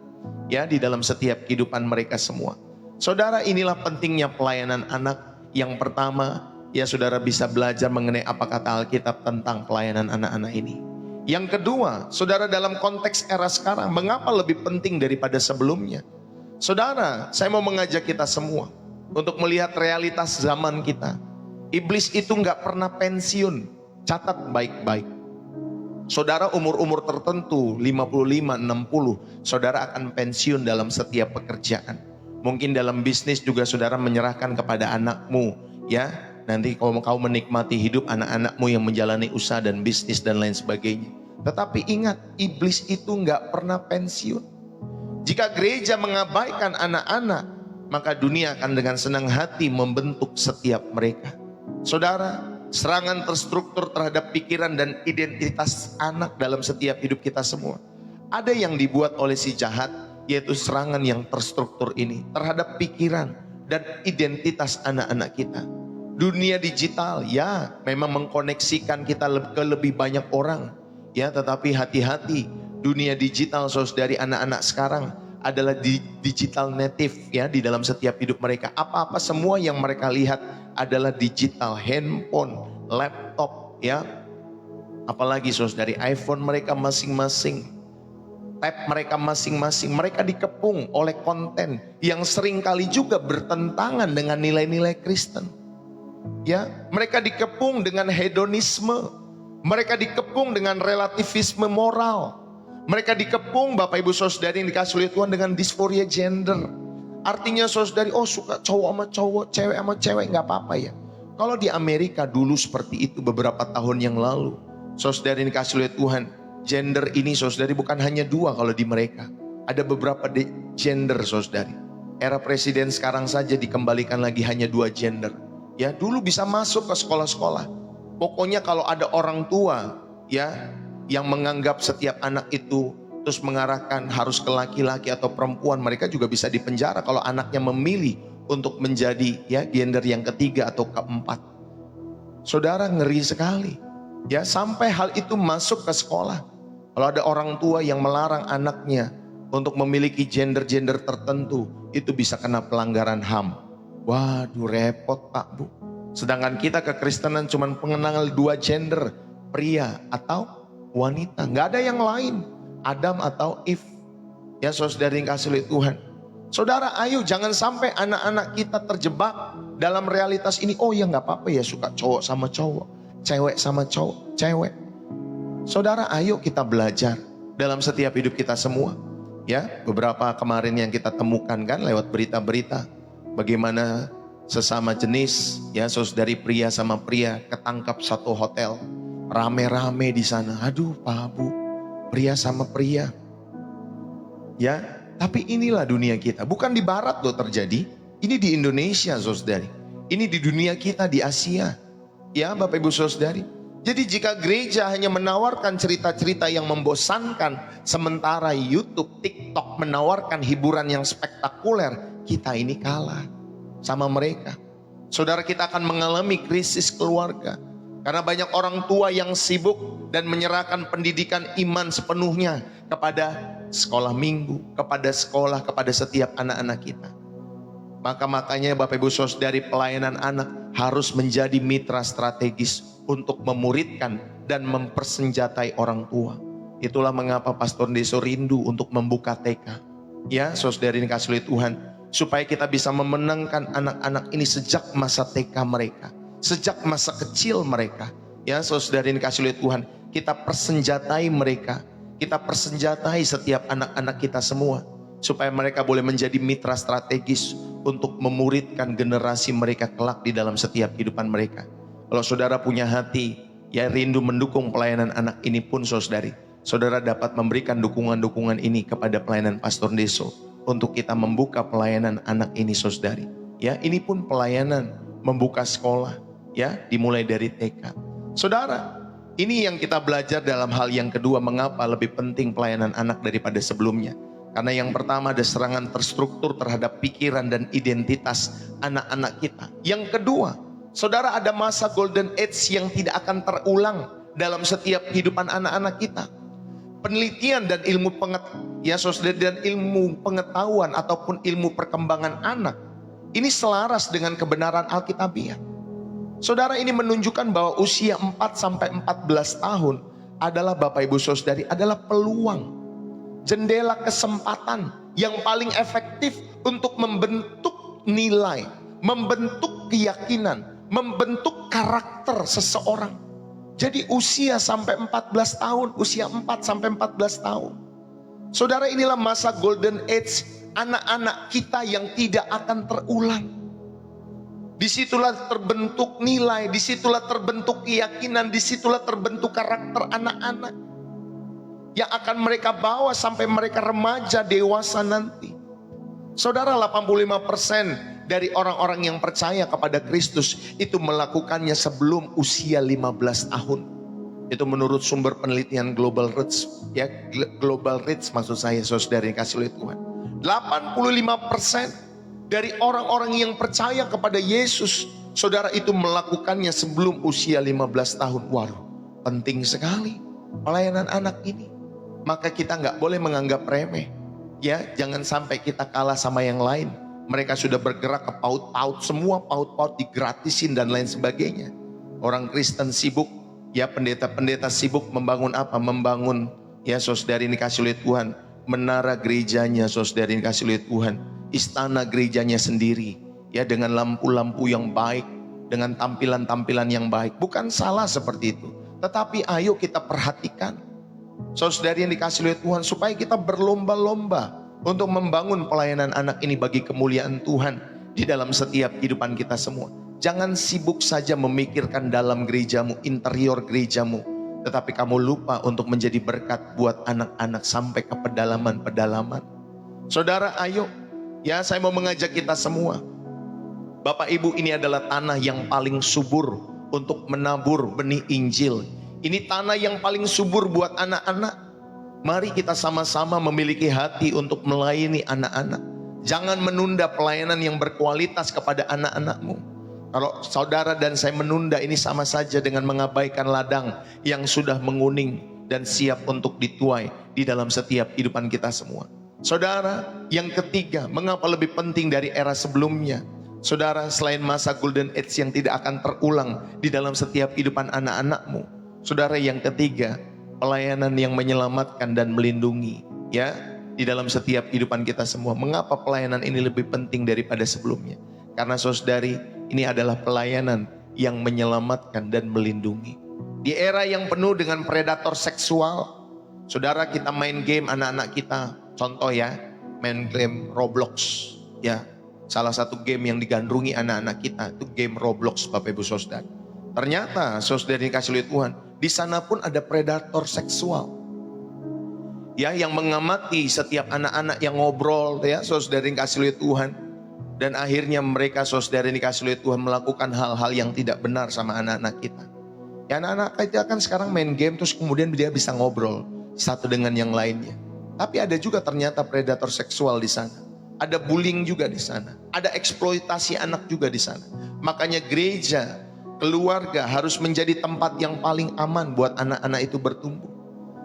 ya di dalam setiap kehidupan mereka semua. Saudara, inilah pentingnya pelayanan anak. Yang pertama, ya saudara bisa belajar mengenai apa kata Alkitab tentang pelayanan anak-anak ini. Yang kedua, saudara, dalam konteks era sekarang, mengapa lebih penting daripada sebelumnya? Saudara, saya mau mengajak kita semua untuk melihat realitas zaman kita. Iblis itu nggak pernah pensiun. Catat baik-baik. Saudara, umur-umur tertentu 55, 60, saudara akan pensiun dalam setiap pekerjaan. Mungkin dalam bisnis juga saudara menyerahkan kepada anakmu, ya. Nanti kau menikmati hidup anak-anakmu yang menjalani usaha dan bisnis dan lain sebagainya. Tetapi ingat, iblis itu nggak pernah pensiun. Jika gereja mengabaikan anak-anak, maka dunia akan dengan senang hati membentuk setiap mereka. Saudara, serangan terstruktur terhadap pikiran dan identitas anak dalam setiap hidup kita semua. Ada yang dibuat oleh si jahat, yaitu serangan yang terstruktur ini terhadap pikiran dan identitas anak-anak kita. Dunia digital ya memang mengkoneksikan kita ke lebih banyak orang ya, tetapi hati-hati, dunia digital saudari, anak-anak sekarang adalah digital native ya di dalam setiap hidup mereka. Apa-apa semua yang mereka lihat adalah digital, handphone, laptop ya, apalagi saudari iPhone mereka masing-masing, tab mereka masing-masing. Mereka dikepung oleh konten yang seringkali juga bertentangan dengan nilai-nilai Kristen. Ya, mereka dikepung dengan hedonisme. Mereka dikepung dengan relativisme moral. Mereka dikepung Bapak Ibu Saudari yang dikasih oleh Tuhan dengan disforia gender. Artinya saudari, oh suka cowok sama cowok, cewek sama cewek, gak apa-apa ya. Kalau di Amerika dulu seperti itu beberapa tahun yang lalu. Saudari yang dikasih oleh Tuhan, gender ini saudari bukan hanya dua kalau di mereka. Ada beberapa gender saudari. Era presiden sekarang saja dikembalikan lagi hanya dua gender. Ya, dulu bisa masuk ke sekolah-sekolah. Pokoknya kalau ada orang tua ya yang menganggap setiap anak itu terus mengarahkan harus ke laki-laki atau perempuan, mereka juga bisa dipenjara kalau anaknya memilih untuk menjadi ya gender yang ketiga atau keempat. Saudara, ngeri sekali. Ya, sampai hal itu masuk ke sekolah. Kalau ada orang tua yang melarang anaknya untuk memiliki gender-gender tertentu, itu bisa kena pelanggaran HAM. Waduh, repot Pak Bu. Sedangkan kita kekristenan cuma pengenal dua gender, pria atau wanita, nggak ada yang lain, Adam atau Eve. Ya saudara yang kasih oleh Tuhan. Saudara, ayo jangan sampai anak-anak kita terjebak dalam realitas ini. Oh ya nggak apa-apa ya suka cowok sama cowok, cewek sama cowok, cewek. Saudara, ayo kita belajar dalam setiap hidup kita semua. Ya, beberapa kemarin yang kita temukan kan lewat berita-berita bagaimana sesama jenis ya saudari pria sama pria ketangkap satu hotel, rame-rame di sana. Aduh Pak Bu, pria sama pria. Ya, tapi inilah dunia kita. Bukan di barat loh terjadi, ini di Indonesia saudari. Ini di dunia kita di Asia. Ya Bapak Ibu saudari. Jadi jika gereja hanya menawarkan cerita-cerita yang membosankan, sementara YouTube, TikTok menawarkan hiburan yang spektakuler, kita ini kalah sama mereka. Saudara, kita akan mengalami krisis keluarga. Karena banyak orang tua yang sibuk dan menyerahkan pendidikan iman sepenuhnya kepada sekolah minggu, kepada sekolah, kepada setiap anak-anak kita. Makanya Bapak Ibu Saudari, pelayanan anak harus menjadi mitra strategis untuk memuridkan dan mempersenjatai orang tua. Itulah mengapa Pastor Deso rindu untuk membuka TK. Ya saudari yang kasih oleh Tuhan, supaya kita bisa memenangkan anak-anak ini sejak masa TK mereka, sejak masa kecil mereka. Ya saudari yang kasih oleh Tuhan, kita persenjatai mereka, kita persenjatai setiap anak-anak kita semua, supaya mereka boleh menjadi mitra strategis untuk memuridkan generasi mereka kelak di dalam setiap kehidupan mereka. Kalau saudara punya hati ya rindu mendukung pelayanan anak ini pun saudari, saudara dapat memberikan dukungan-dukungan ini kepada pelayanan Pastor Deso untuk kita membuka pelayanan anak ini saudari. Ya, ini pun pelayanan membuka sekolah ya, dimulai dari TK. Saudara, ini yang kita belajar dalam hal yang kedua, mengapa lebih penting pelayanan anak daripada sebelumnya. Karena yang pertama ada serangan terstruktur terhadap pikiran dan identitas anak-anak kita. Yang kedua, saudara, ada masa golden age yang tidak akan terulang dalam setiap kehidupan anak-anak kita. Penelitian dan ilmu pengetahuan ataupun ilmu perkembangan anak ini selaras dengan kebenaran Alkitabiah. Saudara, ini menunjukkan bahwa usia 4 sampai 14 tahun adalah Bapak Ibu Saudari adalah peluang, jendela kesempatan yang paling efektif untuk membentuk nilai, membentuk keyakinan, membentuk karakter seseorang. Jadi usia sampai 14 tahun, usia 4 sampai 14 tahun. Saudara, inilah masa golden age anak-anak kita yang tidak akan terulang. Disitulah terbentuk nilai, disitulah terbentuk keyakinan, disitulah terbentuk karakter anak-anak yang akan mereka bawa sampai mereka remaja dewasa nanti. Saudara, 85% dari orang-orang yang percaya kepada Kristus itu melakukannya sebelum usia 15 tahun. Itu menurut sumber penelitian Global Reach, ya, Global Reach maksud saya saudara yang kasih oleh Tuhan. 85% dari orang-orang yang percaya kepada Yesus, saudara, itu melakukannya sebelum usia 15 tahun. Waduh, penting sekali pelayanan anak ini. Maka kita nggak boleh menganggap remeh. Ya, jangan sampai kita kalah sama yang lain. Mereka sudah bergerak ke PAUD, semua PAUD digratisin dan lain sebagainya. Orang Kristen sibuk, ya pendeta-pendeta sibuk membangun apa? Membangun, ya saudari ini kasih oleh Tuhan, menara gerejanya saudari ini kasih oleh Tuhan, istana gerejanya sendiri, ya dengan lampu-lampu yang baik, dengan tampilan-tampilan yang baik. Bukan salah seperti itu. Tetapi ayo kita perhatikan, saudari yang dikasih oleh Tuhan, supaya kita berlomba-lomba untuk membangun pelayanan anak ini bagi kemuliaan Tuhan di dalam setiap kehidupan kita semua. Jangan sibuk saja memikirkan dalam gerejamu, interior gerejamu, tetapi kamu lupa untuk menjadi berkat buat anak-anak sampai ke pedalaman-pedalaman. Saudara, ayo, ya, saya mau mengajak kita semua. Bapak Ibu, ini adalah tanah yang paling subur untuk menabur benih Injil. Ini tanah yang paling subur buat anak-anak. Mari kita sama-sama memiliki hati untuk melayani anak-anak. Jangan menunda pelayanan yang berkualitas kepada anak-anakmu. Kalau saudara dan saya menunda, ini sama saja dengan mengabaikan ladang yang sudah menguning dan siap untuk dituai di dalam setiap kehidupan kita semua. Saudara, yang ketiga, mengapa lebih penting dari era sebelumnya? Saudara, selain masa golden age yang tidak akan terulang di dalam setiap kehidupan anak-anakmu. Saudara, yang ketiga, pelayanan yang menyelamatkan dan melindungi, ya, di dalam setiap kehidupan kita semua. Mengapa pelayanan ini lebih penting daripada sebelumnya? Karena saudari, ini adalah pelayanan yang menyelamatkan dan melindungi. Di era yang penuh dengan predator seksual, saudara, kita main game anak-anak kita. Contoh ya, main game Roblox. Ya, salah satu game yang digandrungi anak-anak kita itu game Roblox, Bapak Ibu Saudara. Ternyata saudara dikasih oleh Tuhan, di sana pun ada predator seksual. Ya, yang mengamati setiap anak-anak yang ngobrol, ya, saudara dikasih oleh Tuhan. Dan akhirnya mereka, saudara dikasih oleh Tuhan, melakukan hal-hal yang tidak benar sama anak-anak kita. Ya, anak-anak kita kan sekarang main game terus kemudian dia bisa ngobrol satu dengan yang lainnya. Tapi ada juga ternyata predator seksual di sana. Ada bullying juga di sana. Ada eksploitasi anak juga di sana. Makanya gereja, keluarga harus menjadi tempat yang paling aman buat anak-anak itu bertumbuh.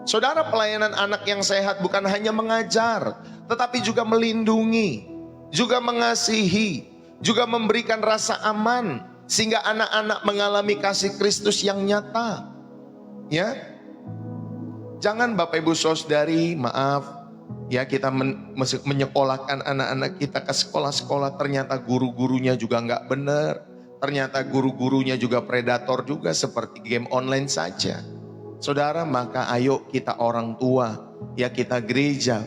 Saudara, pelayanan anak yang sehat bukan hanya mengajar, tetapi juga melindungi, juga mengasihi, juga memberikan rasa aman, sehingga anak-anak mengalami kasih Kristus yang nyata. Ya, jangan Bapak Ibu Saudari, maaf, ya, kita menyekolahkan anak-anak kita ke sekolah-sekolah, ternyata guru-gurunya juga nggak benar, ternyata guru-gurunya juga predator juga, seperti game online saja. Saudara, maka ayo kita orang tua, ya, kita gereja,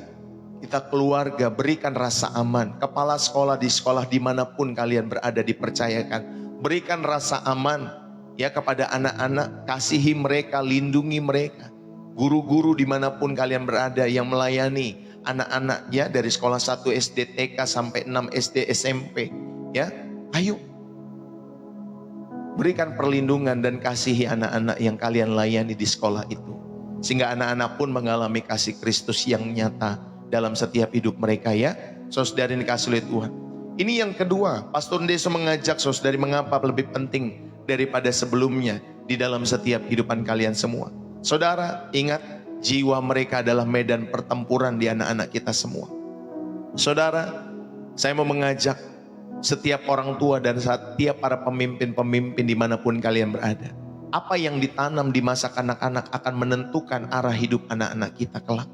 kita keluarga, berikan rasa aman. Kepala sekolah di sekolah dimanapun kalian berada dipercayakan, berikan rasa aman, ya, kepada anak-anak. Kasihi mereka, lindungi mereka. Guru-guru dimanapun kalian berada yang melayani anak-anak, ya, dari sekolah 1 SD TK sampai 6 SD SMP, ya, ayo berikan perlindungan dan kasihi anak-anak yang kalian layani di sekolah itu, sehingga anak-anak pun mengalami kasih Kristus yang nyata dalam setiap hidup mereka, ya, saudari dikasih oleh Tuhan. Ini yang kedua, Pastor Deso mengajak saudari mengapa lebih penting daripada sebelumnya di dalam setiap kehidupan kalian semua. Saudara, ingat, jiwa mereka adalah medan pertempuran di anak-anak kita semua. Saudara, saya mau mengajak setiap orang tua dan setiap para pemimpin-pemimpin dimanapun kalian berada. Apa yang ditanam di masa kanak-kanak akan menentukan arah hidup anak-anak kita kelak.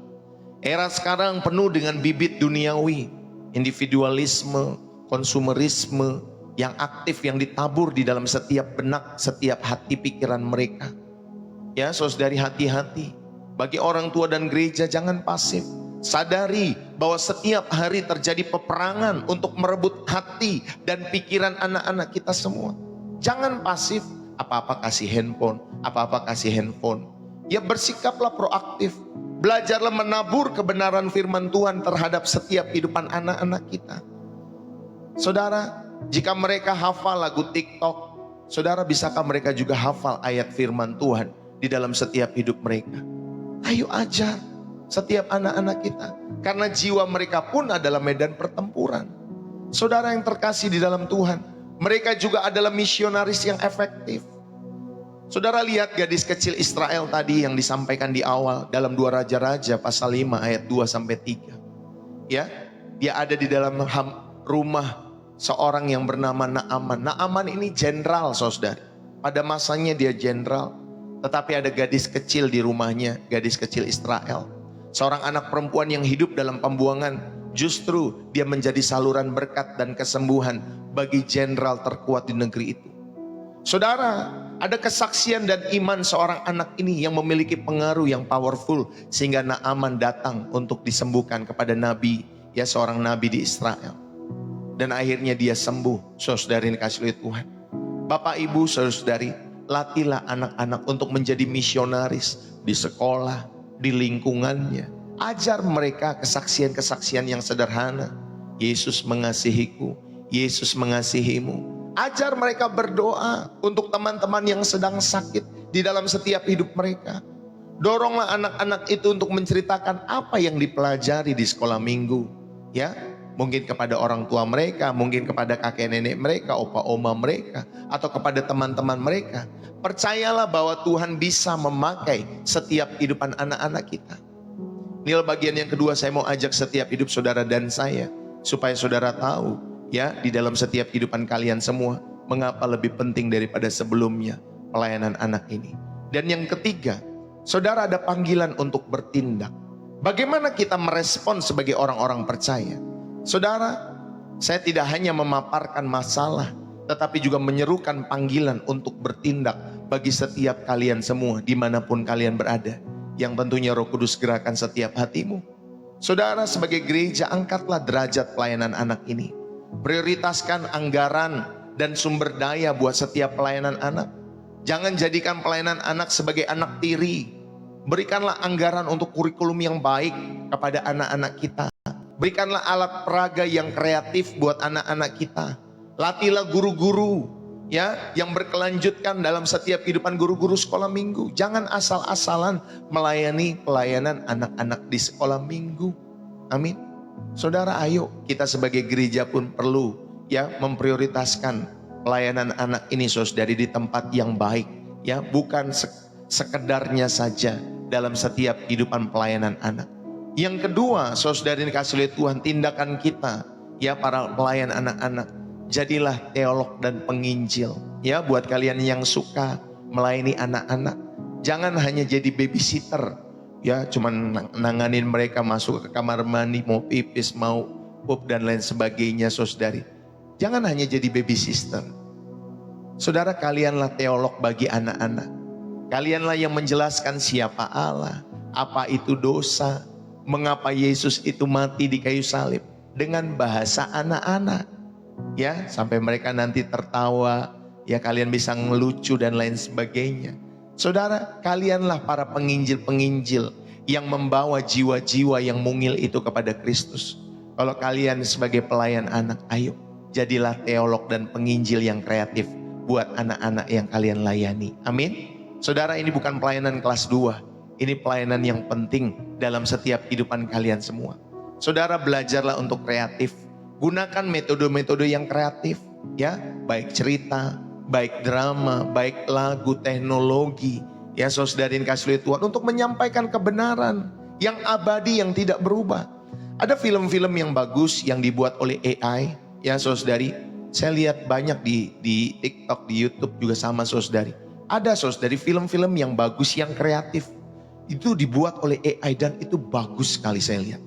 Era sekarang penuh dengan bibit duniawi, individualisme, konsumerisme yang aktif, yang ditabur di dalam setiap benak, setiap hati pikiran mereka. Ya, saudari, hati-hati. Bagi orang tua dan gereja, jangan pasif. Sadari bahwa setiap hari terjadi peperangan untuk merebut hati dan pikiran anak-anak kita semua. Jangan pasif, apa-apa kasih handphone, apa-apa kasih handphone. Ya, bersikaplah proaktif. Belajarlah menabur kebenaran firman Tuhan terhadap setiap kehidupan anak-anak kita. Saudara, jika mereka hafal lagu TikTok, saudara, bisakah mereka juga hafal ayat firman Tuhan di dalam setiap hidup mereka? Ayo ajar setiap anak-anak kita, karena jiwa mereka pun adalah medan pertempuran. Saudara yang terkasih di dalam Tuhan, mereka juga adalah misionaris yang efektif. Saudara, lihat gadis kecil Israel tadi yang disampaikan di awal dalam 2 Raja-Raja pasal 5 ayat 2-3. Ya, dia ada di dalam rumah seorang yang bernama Naaman. Naaman ini jenderal, saudara. Pada masanya dia jenderal, tetapi ada gadis kecil di rumahnya, gadis kecil Israel. Seorang anak perempuan yang hidup dalam pembuangan, justru dia menjadi saluran berkat dan kesembuhan bagi jenderal terkuat di negeri itu. Saudara, Ada kesaksian dan iman seorang anak ini yang memiliki pengaruh yang powerful. Sehingga Naaman datang untuk disembuhkan kepada nabi, ya seorang nabi di Israel. Dan akhirnya dia sembuh. Saudari dikasih oleh Tuhan. Bapak ibu saudari, latihlah anak-anak untuk menjadi misionaris di sekolah, di lingkungannya. Ajar mereka kesaksian-kesaksian yang sederhana. Yesus mengasihiku, Yesus mengasihimu. Ajar mereka berdoa untuk teman-teman yang sedang sakit di dalam setiap hidup mereka. Doronglah anak-anak itu untuk menceritakan apa yang dipelajari di sekolah minggu. Ya, mungkin kepada orang tua mereka, mungkin kepada kakek nenek mereka, opa oma mereka, atau kepada teman-teman mereka. Percayalah bahwa Tuhan bisa memakai setiap kehidupan anak-anak kita. Ini bagian yang kedua, saya mau ajak setiap hidup saudara dan saya, supaya saudara tahu, ya, di dalam setiap kehidupan kalian semua, mengapa lebih penting daripada sebelumnya pelayanan anak ini. Dan yang ketiga, saudara ada panggilan untuk bertindak. Bagaimana kita merespon sebagai orang-orang percaya? Saudara, saya tidak hanya memaparkan masalah, tetapi juga menyerukan panggilan untuk bertindak bagi setiap kalian semua, dimanapun kalian berada. Yang tentunya Roh Kudus gerakan setiap hatimu. Saudara, sebagai gereja, angkatlah derajat pelayanan anak ini. Prioritaskan anggaran dan sumber daya buat setiap pelayanan anak. Jangan jadikan pelayanan anak sebagai anak tiri. Berikanlah anggaran untuk kurikulum yang baik kepada anak-anak kita. Berikanlah alat peraga yang kreatif buat anak-anak kita. Latihlah guru-guru, ya, yang berkelanjutan dalam setiap kehidupan guru-guru sekolah minggu. Jangan asal-asalan melayani pelayanan anak-anak di sekolah minggu. Amin. Saudara, ayo kita sebagai gereja pun perlu, ya, memprioritaskan pelayanan anak ini saudari di tempat yang baik, ya, bukan sekedarnya saja dalam setiap kehidupan pelayanan anak. Yang kedua, saudari dikasih oleh Tuhan, tindakan kita, ya, para pelayan anak-anak, jadilah teolog dan penginjil. Ya, buat kalian yang suka melayani anak-anak, jangan hanya jadi babysitter, ya, cuman nanganin mereka masuk ke kamar mandi, mau pipis, mau pup dan lain sebagainya, saudari. Jangan hanya jadi baby sister. Saudara, kalianlah teolog bagi anak-anak. Kalianlah yang menjelaskan siapa Allah, apa itu dosa, mengapa Yesus itu mati di kayu salib dengan bahasa anak-anak. Ya, sampai mereka nanti tertawa, ya, kalian bisa ngelucu dan lain sebagainya. Saudara, kalianlah para penginjil-penginjil yang membawa jiwa-jiwa yang mungil itu kepada Kristus. Kalau kalian sebagai pelayan anak, ayo jadilah teolog dan penginjil yang kreatif buat anak-anak yang kalian layani. Amin. Saudara, ini bukan pelayanan kelas 2. Ini pelayanan yang penting dalam setiap kehidupan kalian semua. Saudara, belajarlah untuk kreatif. Gunakan metode-metode yang kreatif, ya, baik cerita, baik drama, baik lagu, teknologi, ya, saudari kasih oleh Tuhan untuk menyampaikan kebenaran yang abadi, yang tidak berubah. Ada film-film yang bagus yang dibuat oleh AI, ya, saudari. Saya lihat banyak di TikTok, di YouTube juga sama, saudari. Ada, saudari, film-film yang bagus, yang kreatif. Itu dibuat oleh AI dan itu bagus sekali saya lihat.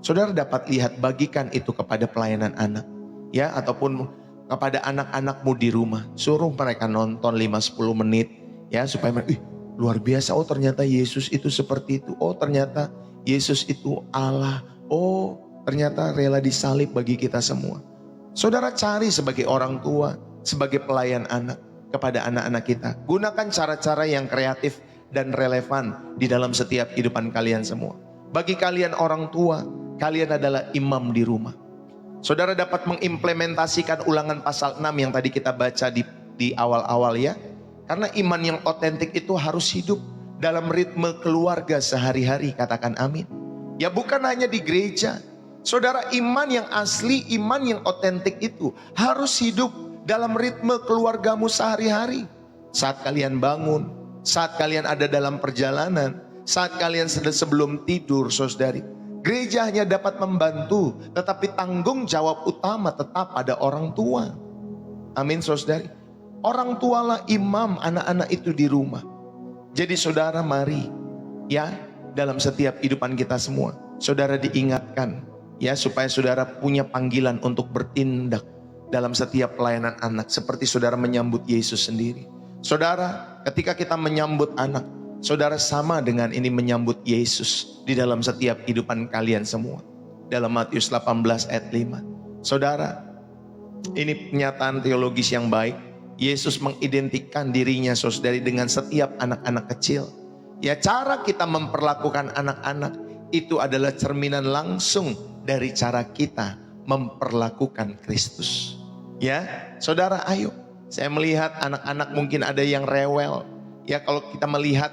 Saudara dapat lihat, bagikan itu kepada pelayanan anak, ya, ataupun kepada anak-anakmu di rumah. Suruh mereka nonton 5-10 menit, ya, supaya mereka, luar biasa, oh ternyata Yesus itu seperti itu. Oh ternyata Yesus itu Allah. Oh ternyata rela disalib bagi kita semua. Saudara cari sebagai orang tua, sebagai pelayan anak kepada anak-anak kita. Gunakan cara-cara yang kreatif dan relevan di dalam setiap kehidupan kalian semua. Bagi kalian orang tua, kalian adalah imam di rumah. Saudara dapat mengimplementasikan Ulangan pasal 6 yang tadi kita baca di awal-awal, ya. Karena iman yang otentik itu harus hidup dalam ritme keluarga sehari-hari, katakan amin. Ya, bukan hanya di gereja. Saudara, iman yang asli, iman yang otentik itu harus hidup dalam ritme keluargamu sehari-hari. Saat kalian bangun, saat kalian ada dalam perjalanan, saat kalian sebelum tidur, saudari. Gereja hanya dapat membantu, tetapi tanggung jawab utama tetap pada orang tua. Amin, saudari. Orang tualah imam anak-anak itu di rumah. Jadi saudara, mari, ya, dalam setiap kehidupan kita semua, saudara diingatkan, ya, supaya saudara punya panggilan untuk bertindak dalam setiap pelayanan anak, seperti saudara menyambut Yesus sendiri. Saudara, ketika kita menyambut anak, saudara sama dengan ini menyambut Yesus di dalam setiap kehidupan kalian semua. Dalam Matius 18 ayat 5. Saudara, ini pernyataan teologis yang baik. Yesus mengidentikan dirinya saudari dengan setiap anak-anak kecil. Ya, cara kita memperlakukan anak-anak itu adalah cerminan langsung dari cara kita memperlakukan Kristus. Ya, saudara, ayo. Saya melihat anak-anak mungkin ada yang rewel. Ya, kalau kita melihat,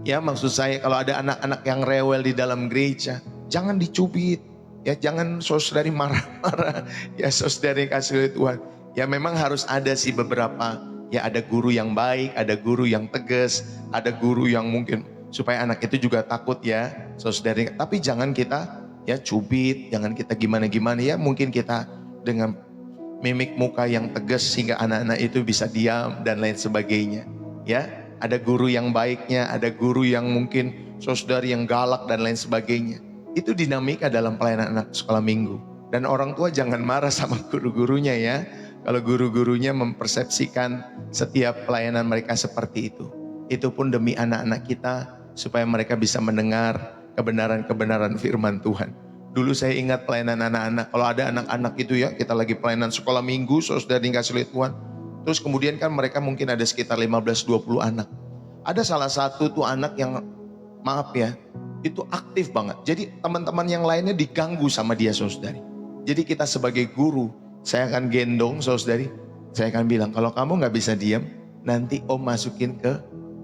ya maksud saya kalau ada anak-anak yang rewel di dalam gereja, jangan dicubit. Ya, jangan saudari marah-marah. Ya, saudari kasih Tuhan. Ya, memang harus ada sih beberapa. Ya, ada guru yang baik, ada guru yang tegas, ada guru yang mungkin supaya anak itu juga takut ya, saudari. Tapi jangan kita ya cubit, jangan kita gimana-gimana ya. Mungkin kita dengan mimik muka yang tegas sehingga anak-anak itu bisa diam dan lain sebagainya. Ya, ada guru yang baiknya, ada guru yang mungkin saudari yang galak dan lain sebagainya. Itu dinamika dalam pelayanan anak sekolah minggu. Dan orang tua jangan marah sama guru-gurunya ya. Kalau guru-gurunya mempersepsikan setiap pelayanan mereka seperti itu. Itu pun demi anak-anak kita supaya mereka bisa mendengar kebenaran-kebenaran firman Tuhan. Dulu saya ingat pelayanan anak-anak. Kalau ada anak-anak itu ya, kita lagi pelayanan sekolah minggu, sudah dikasih lihat Tuhan. Terus kemudian kan mereka mungkin ada sekitar 15-20 anak. Ada salah satu tuh anak yang maaf ya, itu aktif banget. Jadi teman-teman yang lainnya diganggu sama dia saudari. Jadi kita sebagai guru, saya akan gendong saudari. Saya akan bilang, kalau kamu gak bisa diam, nanti om masukin ke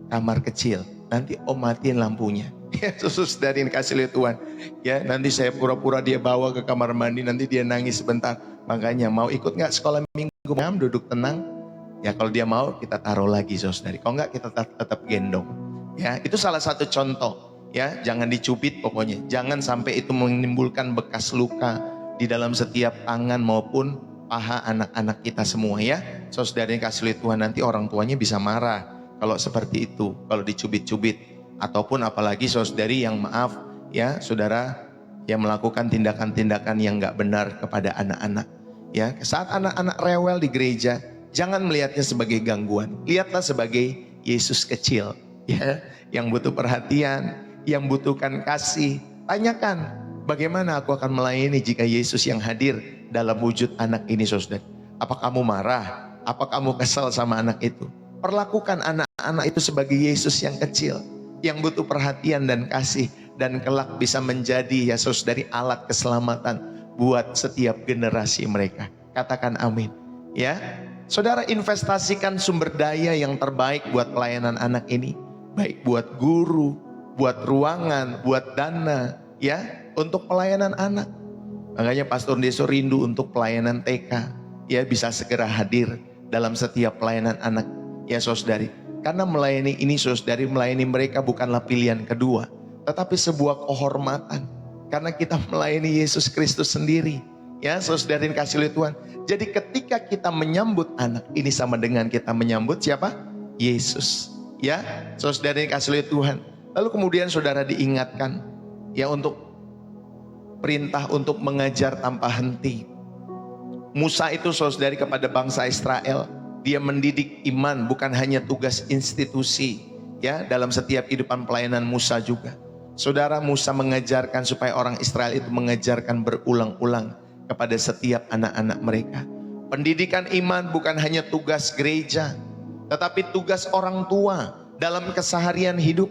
kamar kecil. Nanti om matiin lampunya. Ya saudari kasih lihat Tuhan. Ya, nanti saya pura-pura dia bawa ke kamar mandi, nanti dia nangis sebentar. Makanya mau ikut gak sekolah minggu? Duduk tenang. Ya kalau dia mau kita taruh lagi saudari. Kalau gak kita tetap gendong. Ya, itu salah satu contoh. Ya, jangan dicubit pokoknya. Jangan sampai itu menimbulkan bekas luka di dalam setiap tangan maupun paha anak-anak kita semua ya. Saudara yang kasih lihat Tuhan, nanti orang tuanya bisa marah kalau seperti itu, kalau dicubit-cubit. Ataupun apalagi saudari yang maaf ya, saudara yang melakukan tindakan-tindakan yang gak benar kepada anak-anak. Ya, saat anak-anak rewel di gereja, jangan melihatnya sebagai gangguan. Lihatlah sebagai Yesus kecil ya, yang butuh perhatian, yang butuhkan kasih. Tanyakan, bagaimana aku akan melayani jika Yesus yang hadir dalam wujud anak ini saudara? Apa kamu marah? Apa kamu kesal sama anak itu? Perlakukan anak-anak itu sebagai Yesus yang kecil, yang butuh perhatian dan kasih, dan kelak bisa menjadi ya saudari alat keselamatan buat setiap generasi mereka. Katakan amin. Ya, saudara, investasikan sumber daya yang terbaik buat pelayanan anak ini. Baik buat guru, buat ruangan, buat dana, ya, untuk pelayanan anak. Makanya Pastor Deso rindu untuk pelayanan TK, ya bisa segera hadir dalam setiap pelayanan anak, ya saudari. Karena melayani ini saudari, melayani mereka bukanlah pilihan kedua, tetapi sebuah kehormatan. Karena kita melayani Yesus Kristus sendiri, ya saudari kasih lihat Tuhan. Jadi ketika kita menyambut anak, ini sama dengan kita menyambut siapa? Yesus, ya saudari kasih lihat Tuhan. Lalu kemudian saudara diingatkan, ya untuk perintah untuk mengajar tanpa henti. Musa itu saudari kepada bangsa Israel, dia mendidik iman, bukan hanya tugas institusi. Ya, dalam setiap kehidupan pelayanan Musa juga. Saudara, Musa mengajarkan supaya orang Israel itu mengajarkan berulang-ulang kepada setiap anak-anak mereka. Pendidikan iman bukan hanya tugas gereja, tetapi tugas orang tua dalam keseharian hidup.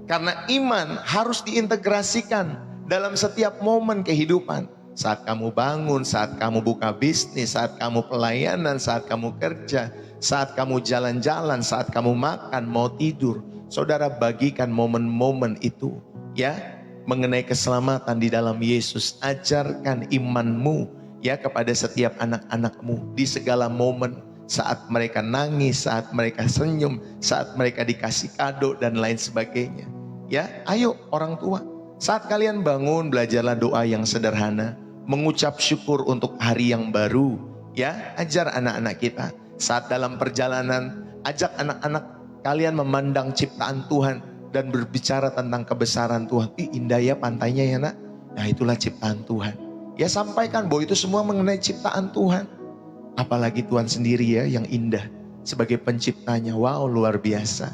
Karena iman harus diintegrasikan dalam setiap momen kehidupan. Saat kamu bangun, saat kamu buka bisnis, saat kamu pelayanan, saat kamu kerja, saat kamu jalan-jalan, saat kamu makan, mau tidur. Saudara, bagikan momen-momen itu ya mengenai keselamatan di dalam Yesus. Ajarkan imanmu ya kepada setiap anak-anakmu di segala momen. Saat mereka nangis, saat mereka senyum, saat mereka dikasih kado dan lain sebagainya. Ya, ayo orang tua, saat kalian bangun belajarlah doa yang sederhana, mengucap syukur untuk hari yang baru. Ya, ajar anak-anak kita. Saat dalam perjalanan, ajak anak-anak kalian memandang ciptaan Tuhan dan berbicara tentang kebesaran Tuhan. Ih, indah ya pantainya ya nak. Nah, itulah ciptaan Tuhan. Ya, sampaikan bahwa itu semua mengenai ciptaan Tuhan. Apalagi Tuhan sendiri ya yang indah. sebagai penciptanya. Wow, luar biasa.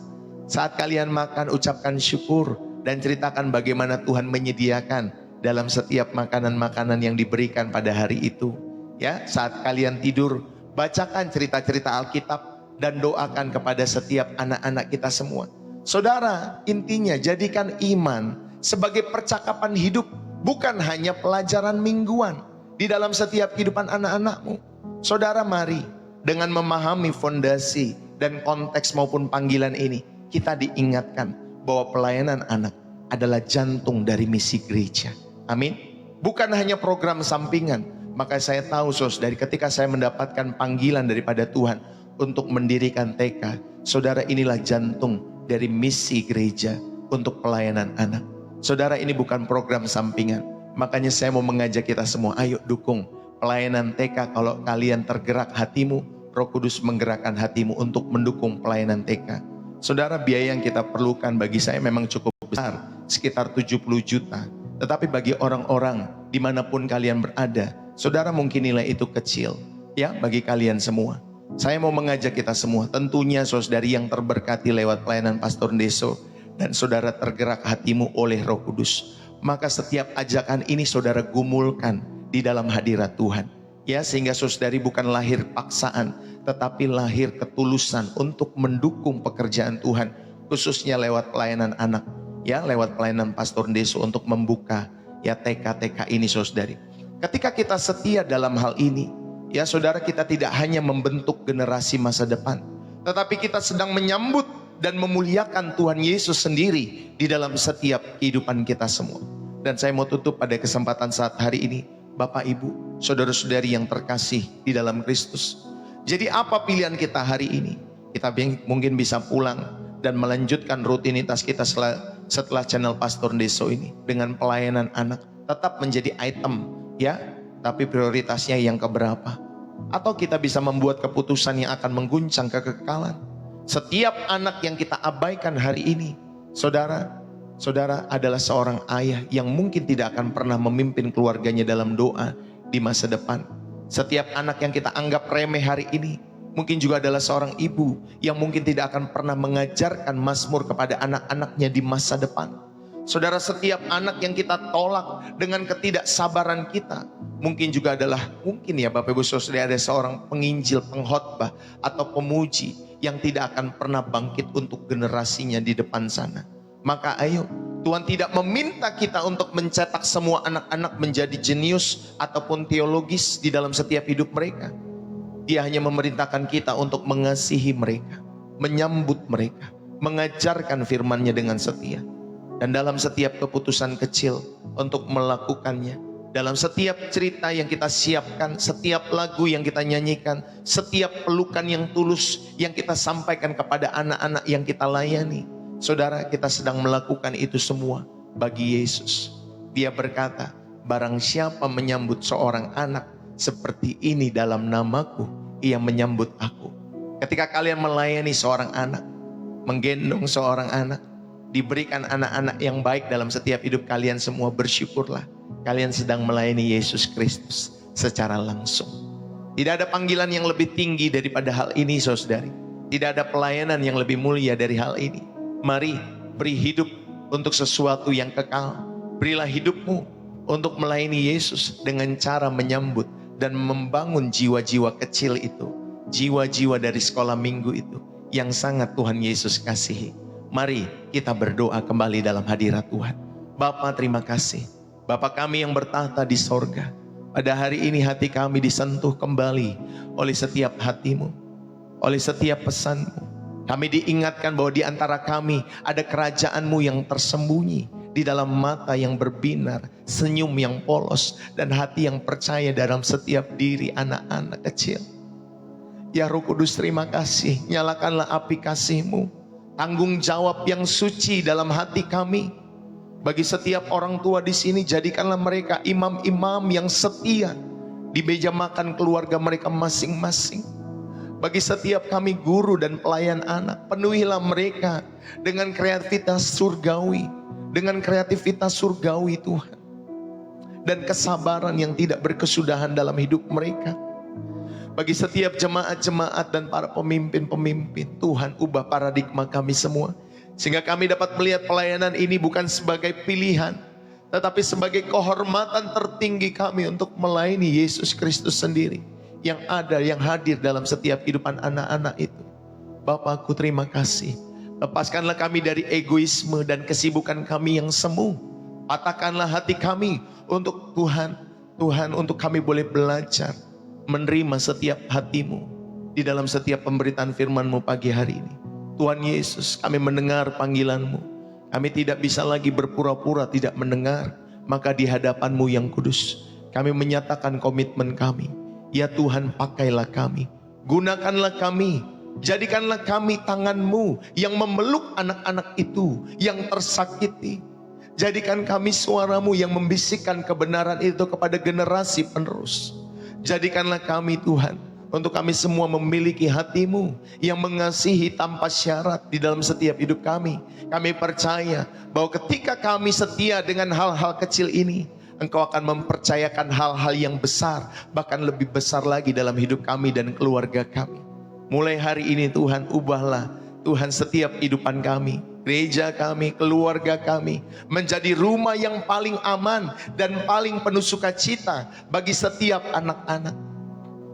Saat kalian makan, ucapkan syukur dan ceritakan bagaimana Tuhan menyediakan dalam setiap makanan-makanan yang diberikan pada hari itu. Ya, saat kalian tidur, bacakan cerita-cerita Alkitab dan doakan kepada setiap anak-anak kita semua. Saudara, intinya jadikan iman sebagai percakapan hidup, bukan hanya pelajaran mingguan di dalam setiap kehidupan anak-anakmu. Saudara, mari dengan memahami fondasi dan konteks maupun panggilan ini, kita diingatkan bahwa pelayanan anak adalah jantung dari misi gereja. Amin. Bukan hanya program sampingan. Maka saya tahu saudara, ketika saya mendapatkan panggilan daripada Tuhan untuk mendirikan TK, saudara, inilah jantung dari misi gereja untuk pelayanan anak. Saudara, ini bukan program sampingan. Makanya saya mau mengajak kita semua, ayo dukung pelayanan TK. Kalau kalian tergerak hatimu, Roh Kudus menggerakkan hatimu untuk mendukung pelayanan TK. Saudara, biaya yang kita perlukan bagi saya memang cukup besar, sekitar 70 juta. Tetapi bagi orang-orang dimanapun kalian berada, saudara, mungkin nilai itu kecil. Ya, bagi kalian semua. Saya mau mengajak kita semua, tentunya saudari yang terberkati lewat pelayanan Pastor Deso, dan saudara tergerak hatimu oleh Roh Kudus, maka setiap ajakan ini saudara gumulkan di dalam hadirat Tuhan. Ya, sehingga saudari bukan lahir paksaan, tetapi lahir ketulusan untuk mendukung pekerjaan Tuhan, khususnya lewat pelayanan anak. Ya, lewat pelayanan Pastor Deso untuk membuka ya TK-TK ini saudari. Ketika kita setia dalam hal ini, ya saudara, kita tidak hanya membentuk generasi masa depan, tetapi kita sedang menyambut dan memuliakan Tuhan Yesus sendiri di dalam setiap kehidupan kita semua. Dan saya mau tutup pada kesempatan saat hari ini, Bapak Ibu, saudara-saudari yang terkasih di dalam Kristus. Jadi apa pilihan kita hari ini? Kita mungkin bisa pulang dan melanjutkan rutinitas kita setelah channel Pastor Deso ini dengan pelayanan anak. Tetap menjadi item, ya, tapi prioritasnya yang keberapa? Atau kita bisa membuat keputusan yang akan mengguncang kekekalan. Setiap anak yang kita abaikan hari ini, saudara adalah seorang ayah yang mungkin tidak akan pernah memimpin keluarganya dalam doa di masa depan. Setiap anak yang kita anggap remeh hari ini, mungkin juga adalah seorang ibu yang mungkin tidak akan pernah mengajarkan mazmur kepada anak-anaknya di masa depan. Saudara, setiap anak yang kita tolak dengan ketidaksabaran kita, mungkin juga adalah, mungkin ya Bapak Ibu Saudara, ada seorang penginjil, pengkhotbah atau pemuji yang tidak akan pernah bangkit untuk generasinya di depan sana. Maka ayo, Tuhan tidak meminta kita untuk mencetak semua anak-anak menjadi jenius ataupun teologis di dalam setiap hidup mereka. Dia hanya memerintahkan kita untuk mengasihi mereka, menyambut mereka, mengajarkan firman-Nya dengan setia. Dan dalam setiap keputusan kecil untuk melakukannya, dalam setiap cerita yang kita siapkan, setiap lagu yang kita nyanyikan, setiap pelukan yang tulus yang kita sampaikan kepada anak-anak yang kita layani, saudara, kita sedang melakukan itu semua bagi Yesus. Dia berkata, barang siapa menyambut seorang anak seperti ini dalam namaku, ia menyambut aku. Ketika kalian melayani seorang anak, menggendong seorang anak, diberikan anak-anak yang baik dalam setiap hidup kalian semua, bersyukurlah. Kalian sedang melayani Yesus Kristus secara langsung. Tidak ada panggilan yang lebih tinggi daripada hal ini, saudari. Tidak ada pelayanan yang lebih mulia dari hal ini. Mari beri hidup untuk sesuatu yang kekal. Berilah hidupmu untuk melayani Yesus dengan cara menyambut dan membangun jiwa-jiwa kecil itu, jiwa-jiwa dari sekolah minggu itu yang sangat Tuhan Yesus kasihi. Mari kita berdoa kembali dalam hadirat Tuhan. Bapa, terima kasih. Bapa kami yang bertahta di sorga, pada hari ini hati kami disentuh kembali oleh setiap hatimu, oleh setiap pesanmu. Kami diingatkan bahwa di antara kami ada kerajaan-Mu yang tersembunyi di dalam mata yang berbinar, senyum yang polos, dan hati yang percaya dalam setiap diri anak-anak kecil. Ya Roh Kudus, terima kasih. Nyalakanlah api kasih-Mu, tanggung jawab yang suci dalam hati kami. Bagi setiap orang tua di sini, jadikanlah mereka imam-imam yang setia di meja makan keluarga mereka masing-masing. Bagi setiap kami guru dan pelayan anak, penuhilah mereka dengan kreativitas surgawi, Tuhan, dan kesabaran yang tidak berkesudahan dalam hidup mereka. Bagi setiap jemaat-jemaat dan para pemimpin-pemimpin, Tuhan ubah paradigma kami semua. Sehingga kami dapat melihat pelayanan ini bukan sebagai pilihan, tetapi sebagai kehormatan tertinggi kami untuk melayani Yesus Kristus sendiri. Yang ada, yang hadir dalam setiap kehidupan anak-anak itu. Bapakku terima kasih. Lepaskanlah kami dari egoisme dan kesibukan kami yang semu. Patahkanlah hati kami untuk Tuhan untuk kami boleh belajar menerima setiap hatimu di dalam setiap pemberitaan firman-Mu pagi hari ini. Tuhan Yesus, kami mendengar panggilan-Mu. Kami tidak bisa lagi berpura-pura tidak mendengar. Maka di hadapan-Mu yang kudus, kami menyatakan komitmen kami. Ya Tuhan, pakailah kami, gunakanlah kami, jadikanlah kami tangan-Mu yang memeluk anak-anak itu yang tersakiti. Jadikan kami suara-Mu yang membisikkan kebenaran itu kepada generasi penerus. Jadikanlah kami Tuhan, untuk kami semua memiliki hati-Mu yang mengasihi tanpa syarat di dalam setiap hidup kami. Kami percaya bahwa ketika kami setia dengan hal-hal kecil ini, Engkau akan mempercayakan hal-hal yang besar, bahkan lebih besar lagi dalam hidup kami dan keluarga kami. Mulai hari ini Tuhan, ubahlah Tuhan setiap kehidupan kami, gereja kami, keluarga kami, menjadi rumah yang paling aman dan paling penuh sukacita bagi setiap anak-anak.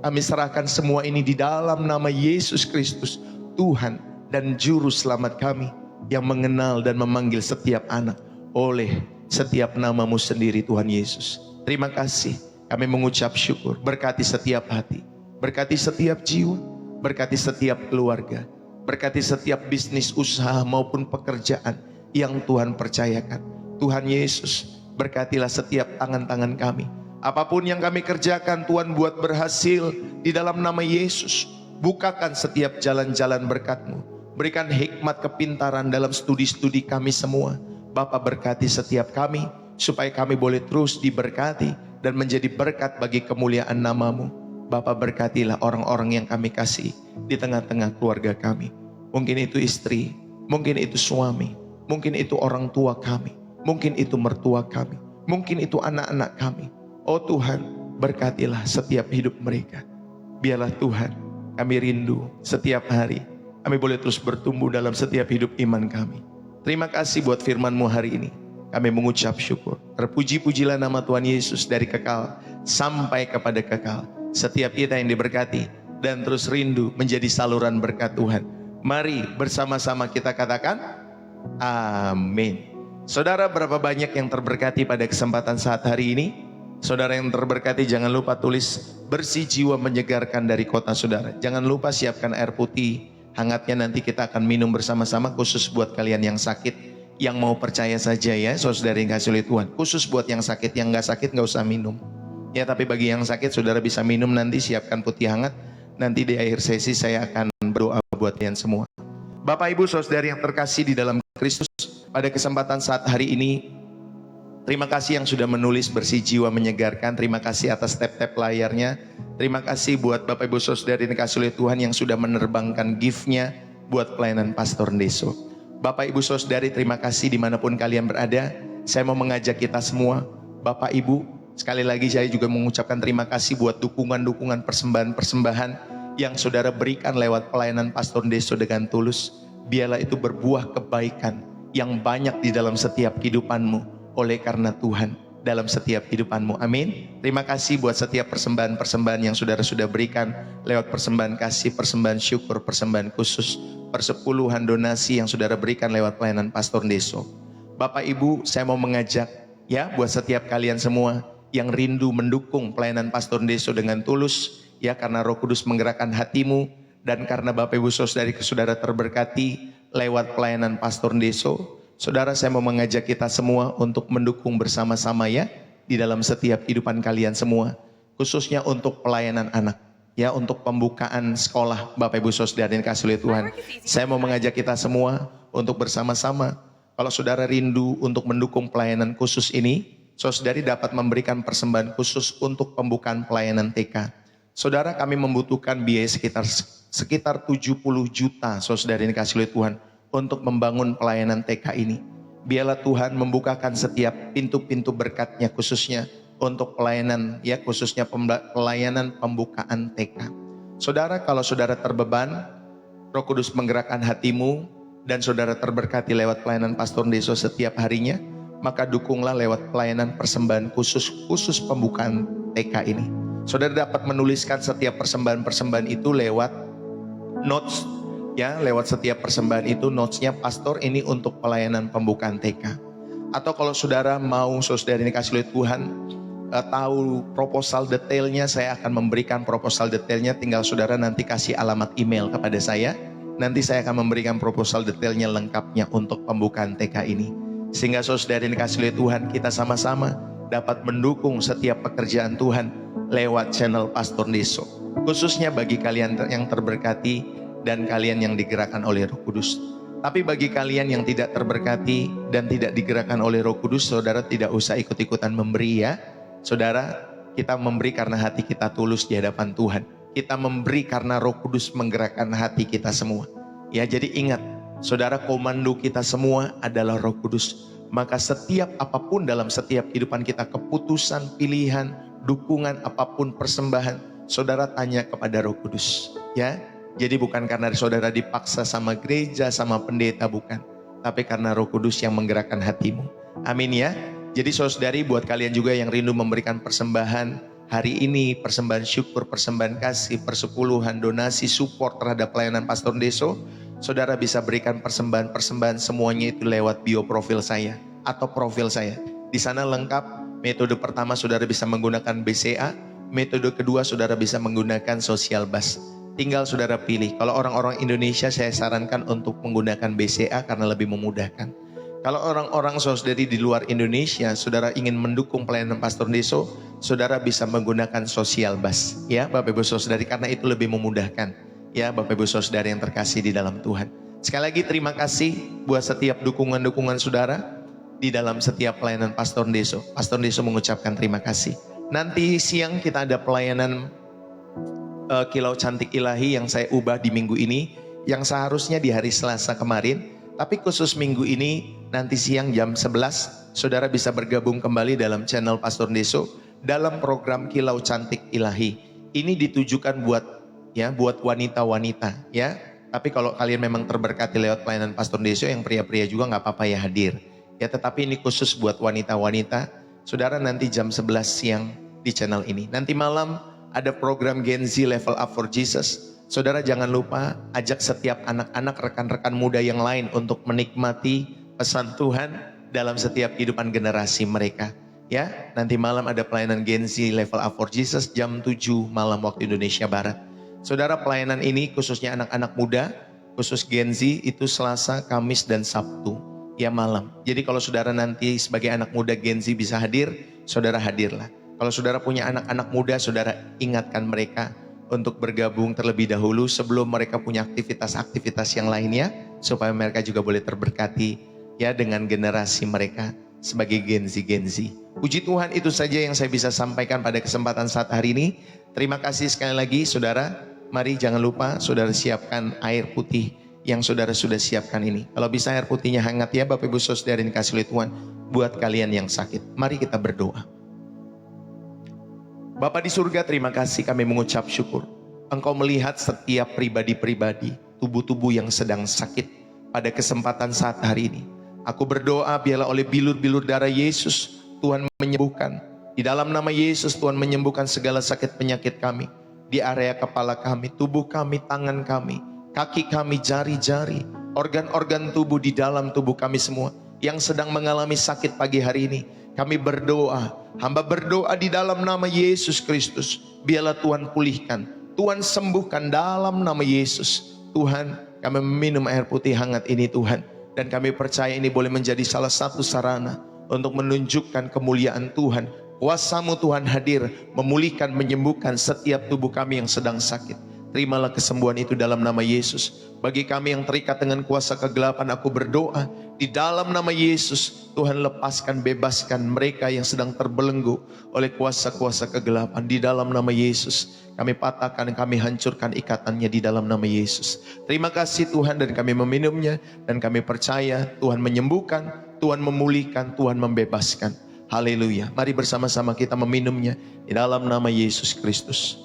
Kami serahkan semua ini di dalam nama Yesus Kristus, Tuhan dan Juru Selamat kami, yang mengenal dan memanggil setiap anak oleh setiap nama-Mu sendiri Tuhan Yesus. Terima kasih, kami mengucap syukur. Berkati setiap hati, berkati setiap jiwa, berkati setiap keluarga, berkati setiap bisnis, usaha maupun pekerjaan yang Tuhan percayakan. Tuhan Yesus, berkatilah setiap tangan-tangan kami. Apapun yang kami kerjakan, Tuhan buat berhasil di dalam nama Yesus. Bukakan setiap jalan-jalan berkat-Mu. Berikan hikmat kepintaran dalam studi-studi kami semua. Bapa, berkati setiap kami, supaya kami boleh terus diberkati dan menjadi berkat bagi kemuliaan nama-Mu. Bapa, berkatilah orang-orang yang kami kasih di tengah-tengah keluarga kami. Mungkin itu istri, mungkin itu suami, mungkin itu orang tua kami, mungkin itu mertua kami, mungkin itu anak-anak kami. Oh Tuhan, berkatilah setiap hidup mereka. Biarlah Tuhan, kami rindu setiap hari kami boleh terus bertumbuh dalam setiap hidup iman kami. Terima kasih buat firman-Mu hari ini. Kami mengucap syukur. Terpuji-pujilah nama Tuhan Yesus dari kekal sampai kepada kekal. Setiap kita yang diberkati dan terus rindu menjadi saluran berkat Tuhan. Mari bersama-sama kita katakan amin. Saudara, berapa banyak yang terberkati pada kesempatan saat hari ini? Saudara yang terberkati, jangan lupa tulis bersih jiwa menyegarkan dari kota saudara. Jangan lupa siapkan air putih hangatnya, nanti kita akan minum bersama-sama, khusus buat kalian yang sakit, yang mau percaya saja ya saudara yang kasih oleh Tuhan. Khusus buat yang sakit, yang gak sakit gak usah minum ya, tapi bagi yang sakit saudara bisa minum. Nanti siapkan putih hangat, nanti di akhir sesi saya akan berdoa buat kalian semua. Bapak Ibu saudara yang terkasih di dalam Kristus, pada kesempatan saat hari ini, terima kasih yang sudah menulis bersih jiwa menyegarkan. Terima kasih atas tap-tap layarnya. Terima kasih buat Bapak Ibu Saudara yang dikasih oleh Tuhan yang sudah menerbangkan gift-nya buat pelayanan Pastor Ndeso. Bapak Ibu Saudari, terima kasih dimanapun kalian berada. Saya mau mengajak kita semua, Bapak Ibu, sekali lagi saya juga mengucapkan terima kasih buat dukungan-dukungan persembahan-persembahan yang saudara berikan lewat pelayanan Pastor Ndeso dengan tulus. Biarlah itu berbuah kebaikan yang banyak di dalam setiap kehidupanmu oleh karena Tuhan dalam setiap kehidupanmu. Amin. Terima kasih buat setiap persembahan-persembahan yang saudara sudah berikan lewat persembahan kasih, persembahan syukur, persembahan khusus, persepuluhan donasi yang saudara berikan lewat pelayanan Pastor Ndeso. Bapak Ibu, saya mau mengajak ya buat setiap kalian semua yang rindu mendukung pelayanan Pastor Ndeso dengan tulus ya, karena Roh Kudus menggerakkan hatimu dan karena Bapak Ibu saudara terberkati lewat pelayanan Pastor Ndeso. Saudara, saya mau mengajak kita semua untuk mendukung bersama-sama ya di dalam setiap kehidupan kalian semua, khususnya untuk pelayanan anak ya, untuk pembukaan sekolah Bapak Ibu Saudara yang dikasihi oleh Tuhan. Saya mau mengajak kita semua untuk bersama-sama. Kalau saudara rindu untuk mendukung pelayanan khusus ini, saudari dapat memberikan persembahan khusus untuk pembukaan pelayanan TK. Saudara, kami membutuhkan biaya sekitar 70 juta saudara yang dikasihi oleh Tuhan untuk membangun pelayanan TK ini. Biarlah Tuhan membukakan setiap pintu-pintu berkat-Nya, khususnya untuk pelayanan ya, khususnya pelayanan pembukaan TK. Saudara, kalau saudara terbeban, Roh Kudus menggerakkan hatimu dan saudara terberkati lewat pelayanan Pastor Deso setiap harinya, maka dukunglah lewat pelayanan persembahan khusus pembukaan TK ini. Saudara dapat menuliskan setiap persembahan itu lewat notes ya, lewat setiap persembahan itu notesnya, pastor ini untuk pelayanan pembukaan TK. Atau kalau saudara mau, saudara ini kasih oleh Tuhan, tahu proposal detailnya, saya akan memberikan proposal detailnya, tinggal saudara nanti kasih alamat email kepada saya, nanti saya akan memberikan proposal detailnya lengkapnya untuk pembukaan TK ini. Sehingga saudara ini kasih oleh Tuhan, kita sama-sama dapat mendukung setiap pekerjaan Tuhan lewat channel Pastor Deso, khususnya bagi kalian yang terberkati dan kalian yang digerakkan oleh Roh Kudus. Tapi bagi kalian yang tidak terberkati dan tidak digerakkan oleh Roh Kudus, saudara tidak usah ikut-ikutan memberi ya. Saudara, kita memberi karena hati kita tulus di hadapan Tuhan. Kita memberi karena Roh Kudus menggerakkan hati kita semua. Ya, jadi ingat, saudara, komando kita semua adalah Roh Kudus. Maka setiap apapun dalam setiap kehidupan kita, keputusan, pilihan, dukungan, apapun persembahan, saudara tanya kepada Roh Kudus. Ya, jadi bukan karena saudara dipaksa sama gereja, sama pendeta, bukan. Tapi karena Roh Kudus yang menggerakkan hatimu. Amin ya. Jadi saudari, buat kalian juga yang rindu memberikan persembahan hari ini, persembahan syukur, persembahan kasih, persepuluhan, donasi, support terhadap pelayanan Pastor Deso, saudara bisa berikan persembahan-persembahan semuanya itu lewat bio profil saya atau profil saya. Di sana lengkap. Metode pertama saudara bisa menggunakan BCA, metode kedua saudara bisa menggunakan Social Bus. Tinggal saudara pilih. Kalau orang-orang Indonesia saya sarankan untuk menggunakan BCA karena lebih memudahkan. Kalau orang-orang saudari di luar Indonesia, saudara ingin mendukung pelayanan Pastor Deso, saudara bisa menggunakan Social Bus. Ya Bapak Ibu Saudari, karena itu lebih memudahkan. Ya Bapak Ibu Saudari yang terkasih di dalam Tuhan. Sekali lagi terima kasih buat setiap dukungan-dukungan saudara di dalam setiap pelayanan Pastor Deso. Pastor Deso mengucapkan terima kasih. Nanti siang kita ada pelayanan Kilau Cantik Ilahi yang saya ubah di minggu ini, yang seharusnya di hari Selasa kemarin, tapi khusus minggu ini nanti siang jam 11 saudara bisa bergabung kembali dalam channel Pastor Deso dalam program Kilau Cantik Ilahi. Ini ditujukan buat wanita-wanita ya. Tapi kalau kalian memang terberkati lewat pelayanan Pastor Deso, yang pria-pria juga nggak apa-apa ya hadir. Ya, tetapi ini khusus buat wanita-wanita. Saudara nanti jam 11 siang di channel ini. Nanti malam ada program Gen Z Level Up for Jesus. Saudara jangan lupa ajak setiap anak-anak, rekan-rekan muda yang lain untuk menikmati pesan Tuhan dalam setiap kehidupan generasi mereka. Ya, nanti malam ada pelayanan Gen Z Level Up for Jesus jam 7 malam waktu Indonesia Barat. Saudara, pelayanan ini khususnya anak-anak muda, khusus Gen Z itu Selasa, Kamis, dan Sabtu. Ya malam. Jadi kalau saudara nanti sebagai anak muda Gen Z bisa hadir, saudara hadirlah. Kalau saudara punya anak-anak muda, saudara ingatkan mereka untuk bergabung terlebih dahulu sebelum mereka punya aktivitas-aktivitas yang lainnya, supaya mereka juga boleh terberkati ya dengan generasi mereka sebagai Gen Z. Puji Tuhan, itu saja yang saya bisa sampaikan pada kesempatan saat hari ini. Terima kasih sekali lagi saudara. Mari jangan lupa saudara siapkan air putih yang saudara sudah siapkan ini. Kalau bisa air putihnya hangat ya Bapak Ibu Saudara yang dikasih oleh Tuhan. Buat kalian yang sakit, mari kita berdoa. Bapa di surga, terima kasih, kami mengucap syukur. Engkau melihat setiap pribadi-pribadi, tubuh-tubuh yang sedang sakit pada kesempatan saat hari ini. Aku berdoa biarlah oleh bilur-bilur darah Yesus Tuhan menyembuhkan. Di dalam nama Yesus Tuhan menyembuhkan segala sakit penyakit kami. Di area kepala kami, tubuh kami, tangan kami, kaki kami, jari-jari, organ-organ tubuh di dalam tubuh kami semua yang sedang mengalami sakit pagi hari ini. Kami berdoa, hamba berdoa di dalam nama Yesus Kristus. Biarlah Tuhan pulihkan, Tuhan sembuhkan dalam nama Yesus. Tuhan, kami meminum air putih hangat ini Tuhan. Dan kami percaya ini boleh menjadi salah satu sarana untuk menunjukkan kemuliaan Tuhan. Kuasa-Mu Tuhan hadir, memulihkan, menyembuhkan setiap tubuh kami yang sedang sakit. Terimalah kesembuhan itu dalam nama Yesus. Bagi kami yang terikat dengan kuasa kegelapan, aku berdoa di dalam nama Yesus, Tuhan lepaskan, bebaskan mereka yang sedang terbelenggu oleh kuasa-kuasa kegelapan. Di dalam nama Yesus, kami patahkan, kami hancurkan ikatannya di dalam nama Yesus. Terima kasih Tuhan, dan kami meminumnya, dan kami percaya Tuhan menyembuhkan, Tuhan memulihkan, Tuhan membebaskan. Haleluya. Mari bersama-sama kita meminumnya di dalam nama Yesus Kristus.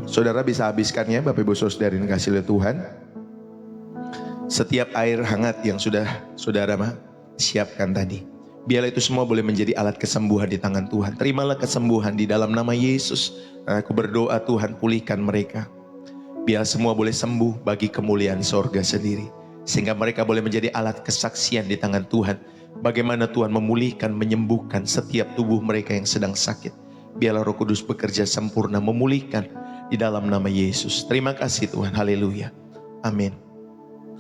Saudara bisa habiskannya, Bapak Ibu Saudara yang kasih oleh Tuhan. Setiap air hangat yang sudah saudara siapkan tadi, biarlah itu semua boleh menjadi alat kesembuhan di tangan Tuhan. Terimalah kesembuhan di dalam nama Yesus. Aku berdoa Tuhan pulihkan mereka. Biar semua boleh sembuh bagi kemuliaan sorga sendiri. Sehingga mereka boleh menjadi alat kesaksian di tangan Tuhan. Bagaimana Tuhan memulihkan, menyembuhkan setiap tubuh mereka yang sedang sakit. Biarlah Roh Kudus bekerja sempurna memulihkan di dalam nama Yesus. Terima kasih Tuhan. Haleluya. Amin.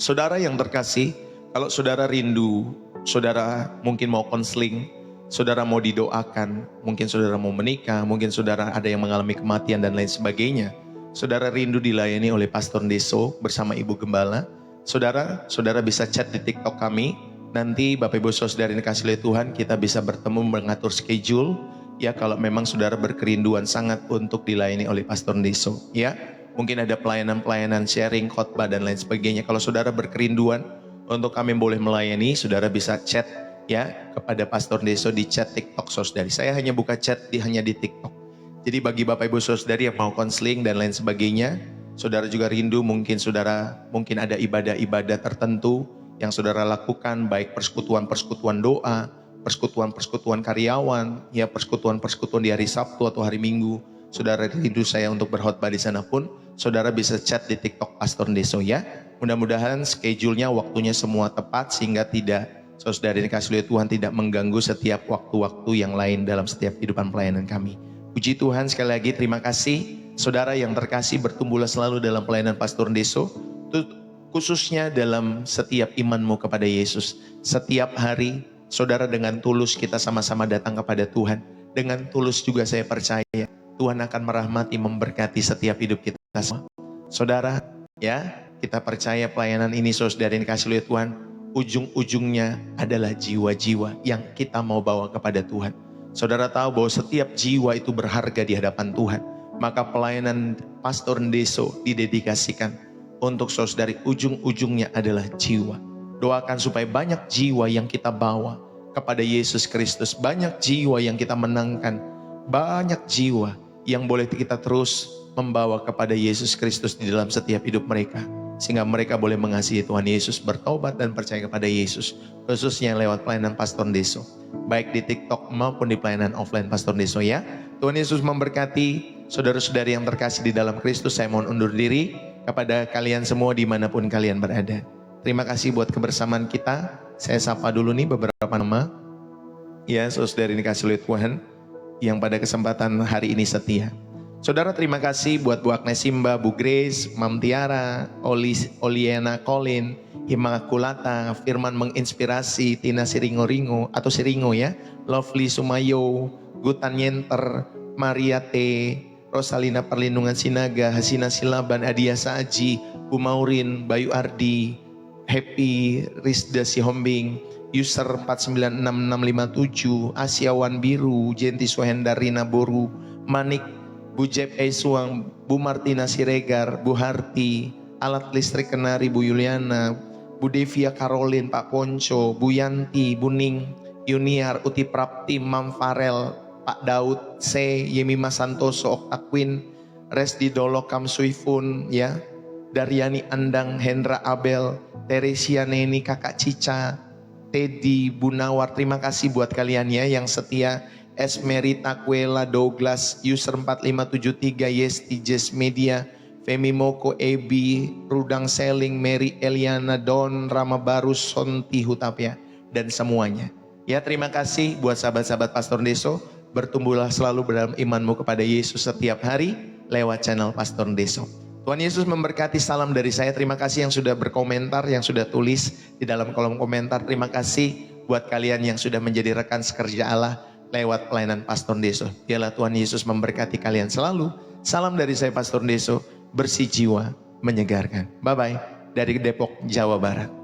Saudara yang terkasih, kalau saudara rindu, saudara mungkin mau konseling, saudara mau didoakan, mungkin saudara mau menikah, mungkin saudara ada yang mengalami kematian dan lain sebagainya. Saudara rindu dilayani oleh Pastor Deso bersama Ibu Gembala. Saudara bisa chat di TikTok kami. Nanti Bapak Ibu Saudara yang dikasih oleh Tuhan, kita bisa bertemu mengatur schedule. Ya, kalau memang saudara berkerinduan sangat untuk dilayani oleh Pastor Deso, ya. Mungkin ada pelayanan-pelayanan sharing, khotbah dan lain sebagainya. Kalau saudara berkerinduan untuk kami boleh melayani, saudara bisa chat ya kepada Pastor Deso di chat TikTok saudari. Saya hanya buka chat hanya di TikTok. Jadi bagi Bapak Ibu Saudari yang mau konseling dan lain sebagainya, saudara juga rindu mungkin ada ibadah-ibadah tertentu yang saudara lakukan, baik persekutuan-persekutuan doa, persekutuan-persekutuan karyawan, ya persekutuan-persekutuan di hari Sabtu atau hari Minggu. Saudara rindu saya untuk berkhotbah di sana pun, saudara bisa chat di TikTok Pastor Deso ya. Mudah-mudahan schedule-nya, waktunya semua tepat sehingga saudara dikasih oleh Tuhan tidak mengganggu setiap waktu-waktu yang lain dalam setiap kehidupan pelayanan kami. Puji Tuhan, sekali lagi terima kasih. Saudara yang terkasih, bertumbuhlah selalu dalam pelayanan Pastor Deso, khususnya dalam setiap imanmu kepada Yesus. Setiap hari saudara dengan tulus kita sama-sama datang kepada Tuhan. Dengan tulus juga saya percaya Tuhan akan merahmati, memberkati setiap hidup kita semua. Saudara, ya, kita percaya pelayanan ini saudara yang dikasih oleh Tuhan, ujung-ujungnya adalah jiwa-jiwa yang kita mau bawa kepada Tuhan. Saudara tahu bahwa setiap jiwa itu berharga di hadapan Tuhan. Maka pelayanan Pastor Deso didedikasikan untuk saudari, ujung-ujungnya adalah jiwa. Doakan supaya banyak jiwa yang kita bawa kepada Yesus Kristus. Banyak jiwa yang kita menangkan. Banyak jiwa yang boleh kita terus membawa kepada Yesus Kristus di dalam setiap hidup mereka. Sehingga mereka boleh mengasihi Tuhan Yesus, bertobat dan percaya kepada Yesus. Khususnya lewat pelayanan Pastor Deso. Baik di TikTok maupun di pelayanan offline Pastor Deso ya. Tuhan Yesus memberkati saudara-saudari yang terkasih di dalam Kristus. Saya mohon undur diri kepada kalian semua dimanapun kalian berada. Terima kasih buat kebersamaan kita. Saya sapa dulu nih beberapa nama. Ya, saudara ini kasih oleh Tuhan yang pada kesempatan hari ini setia. Saudara, terima kasih buat Bu Agnes Simba, Bu Grace, Mam Tiara, Oliena Colin, Immaculata, Firman menginspirasi, Tina Siringo atau Siringo ya, Lovely Sumayo, Gutan Yenter, Maria T, Rosalina Perlindungan Sinaga, Hasina Silaban, Adia Saji, Bu Maurin, Bayu Ardi, Happy, Rizda Sihombing, user 496657, Asiawan Biru, Jenti Suhendarina Boru, Manik, Bu Jeb Esuang, Bu Martina Siregar, Bu Harti, Alat Listrik Kenari, Bu Yuliana, Bu Devia Karolin, Pak Ponco, Bu Yanti, Bu Ning, Yuniar, Uti Prapti, Mam Farel, Pak Daud, C, Yemima Santoso, Oktakwin, Resdi Dolo Kamsuifun, ya, Daryani Andang, Hendra Abel, Teresia Neni, Kakak Cica, Teddy, Bunawar. Terima kasih buat kalian ya yang setia. Esmeri Takwela, Douglas, user 4573, Yesti, Jess Media, Femi Moko, Ebi, Rudang Seling, Mary Eliana, Don, Rama Barus, Sonti Hutapya, dan semuanya. Ya, terima kasih buat sahabat-sahabat Pastor Deso. Bertumbuhlah selalu dalam imanmu kepada Yesus setiap hari lewat channel Pastor Deso. Tuhan Yesus memberkati. Salam dari saya. Terima kasih yang sudah berkomentar, yang sudah tulis di dalam kolom komentar. Terima kasih buat kalian yang sudah menjadi rekan sekerja Allah lewat pelayanan Pastor Deso. Biarlah Tuhan Yesus memberkati kalian selalu. Salam dari saya Pastor Deso, bersih jiwa, menyegarkan. Bye-bye. dari Depok, Jawa Barat.